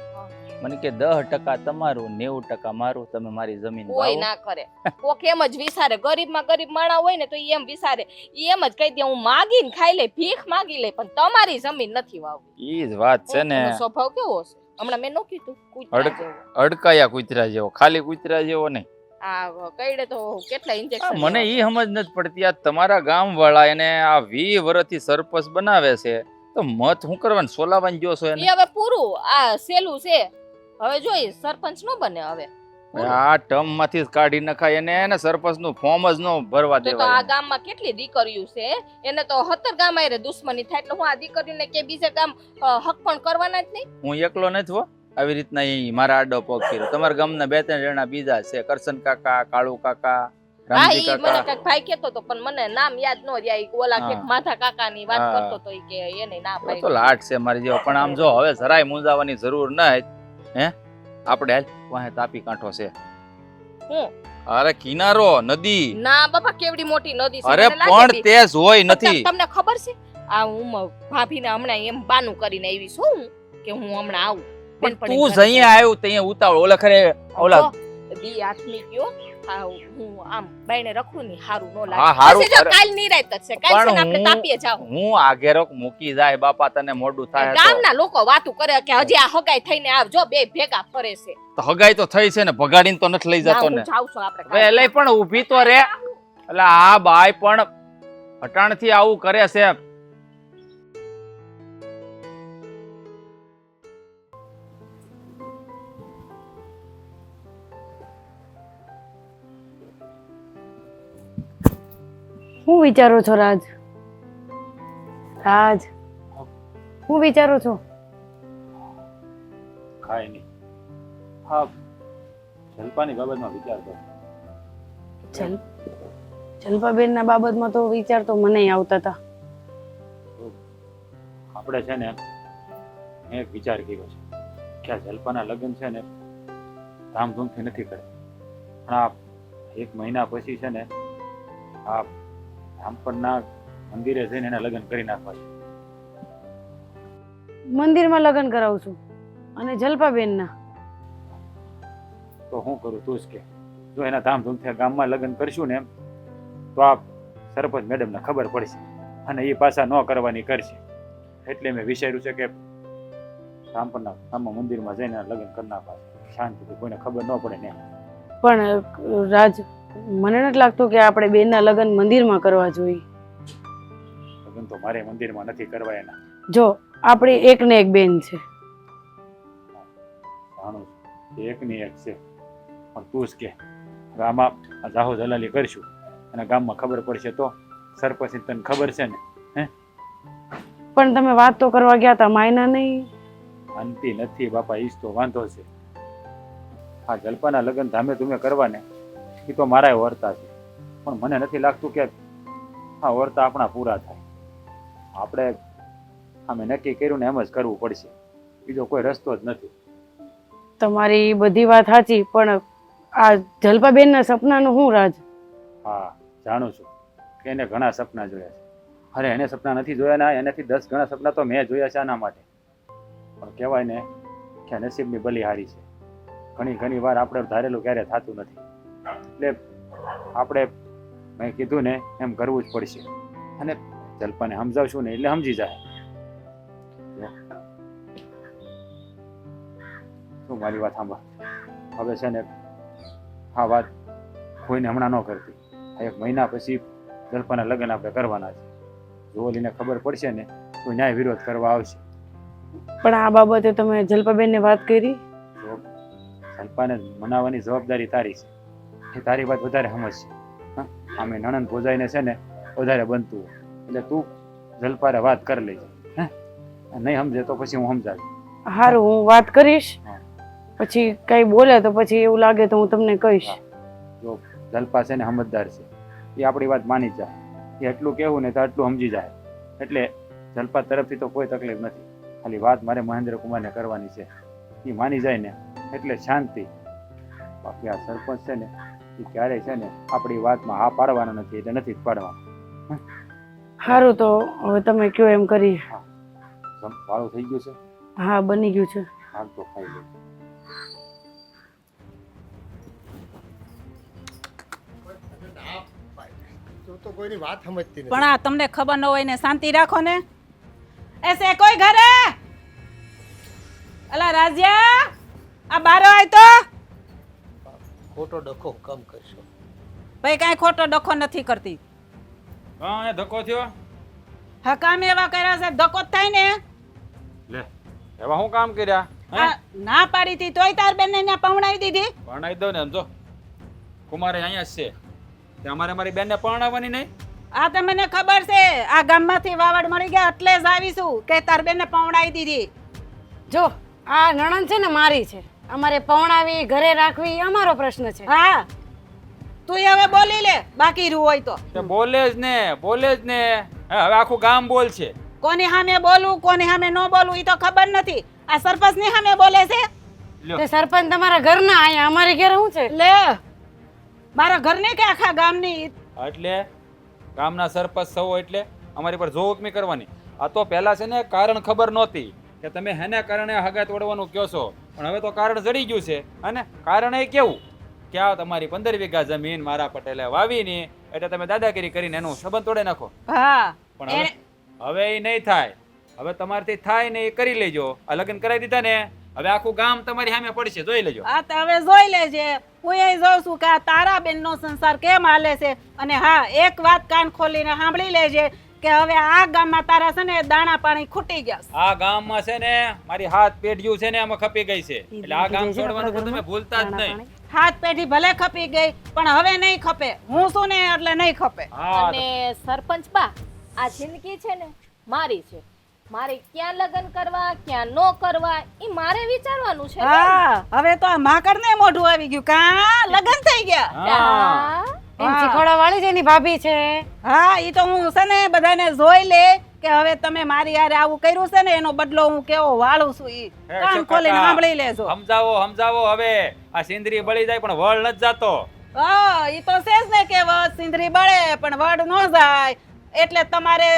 મને કે 10% તમારું 90% મારું, તમે મારી જમીન કોઈ વાવો. ના કરે. કોક એમ જ વિચારે, ગરીબમાં ગરીબ માણા હોય ને તો ઈ એમ વિચારે, ઈ એમ જ કહી દે હું માગીને ખાઈ લે, ભીખ માગી લે, પણ તમારી જમીન નથી વાવવી. ઈ જ વાત છે ને. એનો સ્વભાવ કેવો છે? હમણાં મેં નો કીધું કૂતરા જેવો. અડકાયા કૂતરા જેવો, ખાલી કૂતરા જેવો નહીં. આ કઈડે તો કેટલા ઇન્જેક્શન. મને ઈ સમજ નથી પડતી, આ તમારા ગામ વાળા એને આ 20 વર્ષથી સરપંચ બનાવે છે તો મત શું કરવાનું? સોલાવાની જો છો એને? ઈ હવે પૂરું, આ સેલું છે. હવે જોઈ સરપંચ નો બને હવે. આ ટર્મ માંથી જ કાઢી નખાય એને સરપંચ નું ફોર્મ જ નો ભરવા તો આ દેવાય. ગામમાં કેટલી દીકરીઓ છે, એને તો 17 ગામ આયરે દુશ્મની થાય, એટલે હું આ દીકરીને કે બીજે ગામ હક પણ કરવાના જ નહીં. હું એકલો નથી હો આવી રીતના ઈ મારા આડો પગ કર્યો. તમારા ગામના 2-3 જણા બીજા છે, કરશન કાકા, કાળુ કાકા, હા રામજી ઈ મને કાકા. કઈક ભાઈ કેતો તો, પણ મને નામ યાદ ન રહ્યા. ઈ ઓલા કે હા. માથા કાકાની વાત હા. કરતો તો ઈ કે એને ના તો પાડી. લાટ છે મારી જેવો. પણ આમ જો હવે જરાય મૂંઝાવાની જરૂર નહીં. હે આપણે હાલ વાહે તાપી કાંઠો છે. હું? અરે કિનારો, નદી. ના બાપા, કેવડી મોટી નદી છે. અરે મને લાગે પણ બી. તે જોઈ નથી. તમને ખબર છે આ હું ભાભીને હમણાં એમ બાનું કરીને આવી છું હું કે હું હમણાં આવું. પણ બેનપણી તું ઘરે જઈએ આવ્યું ત્યાં ઉતાવળ. ઓલા ખરે ઓલા જો, દી હાથમી ગયો. હા હું આમ બાયણે રખું ની હારું નો હા, લાગે. હારું. પછી જો અરે, કાલ નિરાંત જ છે. કાલ છે ને પણ આપણે તાપીએ જાવ. હું આગેરોક મૂકી જાય બાપા, તને મોડું થાય તો. ગામના લોકો વાતું કરે કે હજી આ હગાઈ થઈને આવજો, બે ભેગા ફરે છે. તો હગાઈ તો થઈ છે ને, ભગાડીને તો નથી લઈ ના, જતો હું ને. જાઉં છું આપણે હવે એલે પણ ઊભી તો રે. એટલે આ બાઈ પણ અટાણથી આવું કરે છે. શું વિચારો છો રાજ? રાજ, શું વિચારો છો? ખાય નહીં. હા, જલપાની બાબતમાં વિચાર કરો. જલપાબેન ના બાબતમાં તો વિચાર તો મને આવતા હતા. આપણે છે ને મેં એક વિચાર કર્યો છે કે આ જલપાના લગ્ન છે ને ધામધૂમથી નથી કરે, પણ આ 1 મહિના પછી છે ને આ રામપરના મંદિરે જઈને એના લગ્ન કરી નાખવા છે. મંદિરમાં લગ્ન કરાવું છું અને જલપાબેન ના. તો હું કરું તું જ કે. જો એના ધામધૂમથી ગામમાં લગ્ન કરશું ને એમ તો આ સરપંચ મેડમને ખબર પડશે અને એ પાછા ન કરવાની કરશે. એટલે મેં વિચાર્યું છે કે રામપરના ગામમાં મંદિરમાં જઈને લગ્ન કરી નાખવા છે, શાંતિથી, કોઈને ખબર ન પડે ને. પણ રાજ, મને નથી લાગતું કે આપણે બેનના લગ્ન મંદિરમાં કરવા જોઈએ. લગ્ન તો મારે મંદિરમાં નથી કરવા એના. જો આપણી એક ને એક બેન છે. જાણું છું એકની એક છે, પણ તું જ કે હવે આમાં આ જાહો જલાલી કરશું અને ગામમાં ખબર પડશે તો સરપંચ તને ખબર છે ને. પણ તમે વાત તો કરવા ગયા હતા, માયના નહીં. શાંતિ નથી બાપા, ઈ જ તો વાંધો છે. આ જલપાના લગ્ન ધામે ધૂમે કરવા ને એ તો મારા વર્તા છે, પણ મને નથી લાગતું કે આ વર્તા આપણા પૂરા થાય. આપણે અમે નક્કી કર્યું ને એમ જ કરવું પડશે, બીજો કોઈ રસ્તો જ નથી. તમારી બધી વાત સાચી, પણ આ જલપાબેનના સપનાનું શું રાજ? હા જાણું છું કે એને ઘણા સપના જોયા છે. અરે એને સપના નથી જોયા ના, એનાથી 10 ગણા સપના તો મેં જોયા છે આના માટે. પણ કહેવાય ને કે નસીબની બલિહારી છે. ઘણી વાર આપણે ધારેલું ક્યારે થતું નથી. એટલે આપણે મેં કીધું ને એમ કરવું જ પડશે. અને જલ્પાને સમજાવશું ને એટલે સમજી જાય. શું મારી વાત સાંભળ, હવે છે ને આ વાત કોઈને હમણાં ન કરતી. 1 મહિના પછી જલ્પાના લગ્ન આપણે કરવાના છે. જો ઓલીને ખબર પડશે ને તો ન્યાય વિરોધ કરવા આવશે. પણ આ બાબતે તમે જલ્પાબેનને વાત કરી? જો જલ્પાને મનાવવાની જવાબદારી તારી છે. એ તારી વાત વધારે સમજશે. હા, આમે નણંદ ભોજાઈને છે ને વધારે બનતું હોય. એટલે તું જલ્પારે વાત કરી લેજે. હે, નહીં સમજે તો પછી હું સમજાવીશ. સારું, હું વાત કરીશ. પછી કઈ બોલે તો પછી એવું લાગે તો હું તમને કહીશ. જો જલ્પા છે ને સમજદાર છે, એ આપણી વાત માની જાય. એ એટલું કહેવું ને તો એટલું સમજી જાય. એટલે જલ્પા તરફથી તો કોઈ તકલીફ નથી. ખાલી વાત મારે મહેન્દ્રકુમારને કરવાની છે. એ માની જાય ને એટલે શાંતિ. બાકી આ સરપંચ છે ને એ ક્યારેય છે ને આપણી વાતમાં હા પાડવાના નથી, એટલે નથી જ પાડવાના. સારું, તો હવે તમે કયો એમ કરીએ. વાળું થઈ ગયું છે? હા, બની ગયું છે. હાલ તો ખાઈ લે. તું તો કોઈની વાત સમજતી પણ નથી. આ તમને ખબર ન હોય ને શાંતિ રાખો ને. એસે કોઈ ઘરે? અલા રાજ્યા, આ બારો આય તો. ખોટો ડખો કમ કરશો. ભાઈ કાંઈ ખોટો ડખો નથી કરતી. હા, એ ધક્કો થયો. હા, કામ એવા કર્યા છે ધક્કો જ થાય ને. લે, એવા શું કામ કર્યા? આ ના પાડી હતી તોય તાર બેન ને પવણાવી દીધી. પરણાવી દો ને. સમજો કુમારે અહીંયા જ છે. તે અમારે મારી બેનને પરણાવવાની નહીં? આ તો મને ખબર છે. આ ગામમાંથી વાવડ મળી ગયા એટલે જ આવીશું કે તાર બેન ને પવણાવી દીધી. જો આ નણંદ છે ને મારી છે. અમારે પવણાવી ઘરે રાખવી એ અમારો પ્રશ્ન છે. હા, તું હવે બોલી લે બાકી રૂ હોય તો. તે બોલે જ ને, બોલે જ ને. હવે આખું ગામ બોલ છે. કોની સામે બોલું કોની સામે ન બોલું એ તો ખબર નથી. આ સરપંચ ની સામે બોલે છે. તે સરપંચ તમારા ઘરના અહીંયા અમારે ઘરે શું છે? લે, મારા ઘરની કે આખા ગામની? એટલે ગામના સરપંચ સૌ એટલે અમારી પર જોહુકમી કરવાની. આ તો પહેલા છે ને કારણ ખબર નહોતી કે તમે હેને કારણે હગા તોડવાનું કહો છો. પણ હવે તો કારણ જડી ગયું છે. અને કારણ એ કેવું કે આ તમારી 15 વીઘા જમીન મારા પટેલે વાવીની એટલે તમે દાદાગીરી કરીને એનું સંબંધ તોડી નાખો. હા, પણ હવે એ નહીં થાય. હવે તમારથી થાય ને એ કરી લેજો. આ લગ્ન કરાવી દીધા ને, હવે આખું ગામ તમારી સામે પડશે, જોઈ લેજો. આ તો હવે જોઈ લેજે. હું એ જોઉં છું કે આ તારા બેન નો સંસાર કેમ હાલે છે. અને હા, એક વાત કાન ખોલીને સાંભળી લેજે કે હવે આ ગામમાં તારા છે ને દાણા પાણી ખૂટી ગયા છે. આ ગામમાં છે ને મારી હાથ પેઢીઓ છે ને આમાં ખપી ગઈ છે. એટલે આ ગામ છોડવાનું તો તમે ભૂલતા જ નહીં. હાથ પેઢી ભલે ખપી ગઈ પણ હવે નહીં ખપે. હું શું ને એટલે નહીં ખપે. હા, અને સરપંચ બા, આ જિંદગી છે ને મારી છે. મારે ક્યાં લગ્ન કરવા ક્યાં નો કરવા ઈ મારે વિચારવાનું છે. હા, હવે તો આ માકડ ને મોઢું આવી ગયું. કા લગન થઈ ગયા? હા. એમ શીખવાડવા વાળી જ એની ભાભી છે. હા, ઈ તો હું છે ને બધાને જોઈ લે કે હવે તમે મારી યારે આવું કર્યું છે ને એનો બદલો હું કેવો વાળું છું. ઈ કાન ખોલીને સાંભળી લેજો. સમજાવો હવે. આ સિંદરી બળી જાય પણ વળ નથી જાતો. હા, ઈ તો છે જ ને કે વડ સિંદરી બળે પણ વડ ન જાય. એટલે તમારે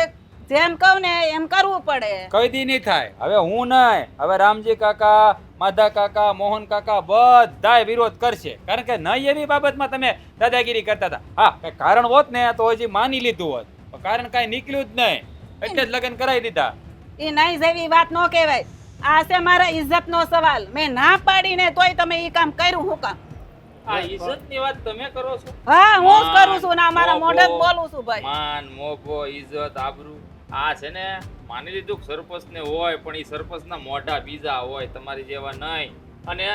જેમ કહું ને એમ કરવું પડે. કઈ દી નહીં થાય. હવે હું નહીં, હવે રામજી કાકા, માધા કાકા, મોહન કાકા બધાય વિરોધ કરશે. કારણ કે નહીં એવી બાબતમાં તમે દાદાગીરી કરતા હતા. હા, કઈ કારણ હોત ને તો હજી માની લીધું હોત. પણ કારણ કઈ નીકળ્યું જ નહીં એટલે જ લગ્ન કરાવી દીધા. ઈ નહીં જેવી વાત ન કહેવાય. આ છે મારા ઇજ્જત નો સવાલ. મેં ના પાડીને તોય તમે ઈ કામ કર્યું. હું કામ? આ ઇજ્જતની વાત તમે કરો છો? હા, હું જ કરું છું ને મારા મોઢે જ બોલું છું ભાઈ. માન મોભો ઇજ્જત આબરૂ આ છે ને માની લીધું સરપંચ ને હોય પણ એ સરપંચ ના મોઢા બીજા હોય, તમારી જેવા નહીં. અને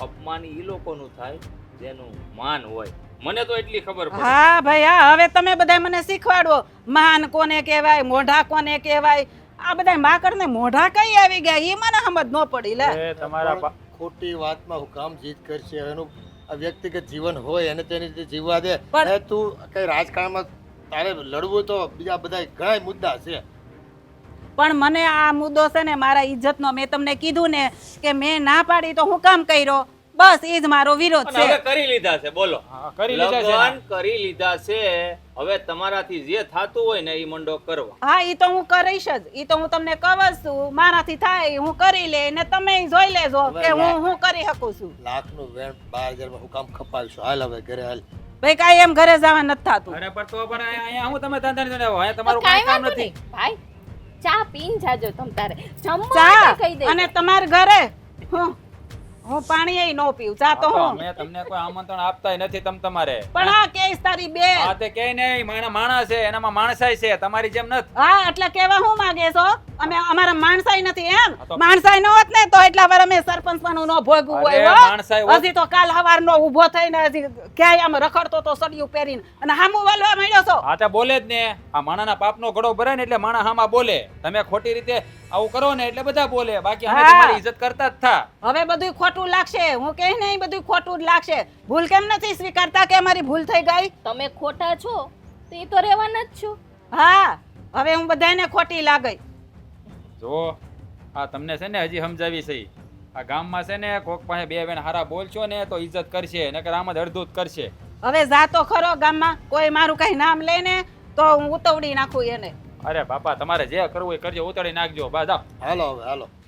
અપમાન ઈ લોકોનું થાય જેનું માન હોય. મને તો એટલી ખબર પડે. હા ભાઈ, હા, હવે તમે બધા મને શીખવાડો માન કોને કહેવાય, મોઢા કોને કહેવાય. આ બધા માકડ ને મોઢા કઈ આવી ગયા ઈ મને સમજ ન પડી. લે, એ તમારા ખોટી વાતમાં હું કામ જીત કરશે. એનું આ વ્યક્તિગત જીવન હોય એને તેની રીતે જીવવા દે. પણ- એ તું કઈ રાજકારણમાં તારે લડવું તો બીજા બધા ઘણા મુદ્દા છે. પણ મને આ મુદ્દો છે ને મારા ઇજ્જતનો. મેં તમને કીધું ને કે મેં ના પાડી તો હું કામ કર્યો. બસ એ જ મારો વિરોધ અને હવે છે. કરી લીધા છે બોલો હા, કરી લીધા છે લગ્ન કરી લીધા છે હવે તમારાથી જે થાતું હોય ને એ મંડો કરવા હા ઈ તો હું કરીશ જ. ઈ તો હું તમને કહું જ છું, મારાથી થાય હું કરી લે ને તમે જોઈ લેજો કે હું કરી શકું છું. લાખનું વેણ 12,000 માં હું કામ ખપાવીશું? હાલ હવે ઘરે હાલ. ભાઈ કાંઈ એમ ઘરે જવા નથી થાતું. અરે પણ તો પણ અહીંયા હું તમે ધંધા નહીં આવો અહીંયા તમારું કાંઈ કાંઈ કામ વાંધો નથી નહીં ભાઈ ચા પીને જાજો તમ તારે જમવા ચા માટે કહી દે અને તમારા ઘરે હું પાણી ય નો પીવું, ચા તો હું. મેં તમને કોઈ આમંત્રણ આપતાય નથી તમ તમારે પણ આ કેસ તારી બે. આ તે કે નહીં માણસ છે એનામાં માણસાઈ છે તમારી જેમ નથી હા એટલે કેવા હું માંગે છો? અમે અમારા માણસાઈ નથી એમ? હા તો- માણસાઈ નો હોત ને તો એટલા વાર અમે સરપંચ પણનું નો ભોગવું અરે હોય હો. માણસાઈ હોત- હજી તો કાલ હવારનો ઊભો થઈને હજી ક્યાંય આમ રખડતો તો સડિયું પહેરીને અને હામું વાલવા માંડ્યો છો. આ તો બોલે જ ને આ માણાના પાપનો ઘડો ભરાય ને એટલે માણા હામાં બોલે તમે ખોટી રીતે આવું કરો ને એટલે બધા બોલે બાકી અમે હા. તમારી ઇજ્જત કરતા જ થા હવે બધું ખોટું લાગશે. હું કહે ને બધું ખોટું જ લાગશે. ભૂલ કેમ નથી સ્વીકારતા કે અમારી ભૂલ થઈ ગઈ? તમે ખોટા છો તો એ તો રહેવાના જ છો હા હવે હું બધાને ખોટી લાગઈ. જો આ તમને છે ને હજી સમજાવી છે આ ગામમાં છે ને કોક પાસે બે બેન હારા બોલશો ને તો ઇજ્જત કરશે નકર આમ જ અડધું જ કરશે હવે જાતો ખરો ગામમાં કોઈ મારું કઈ નામ લે ને તો હું ઉતવડી નાખું એને. અરે બાપા તમારે જે કરવું એ કરજો ઉતળી નાખજો બા જાઓ હાલો હવે હાલો.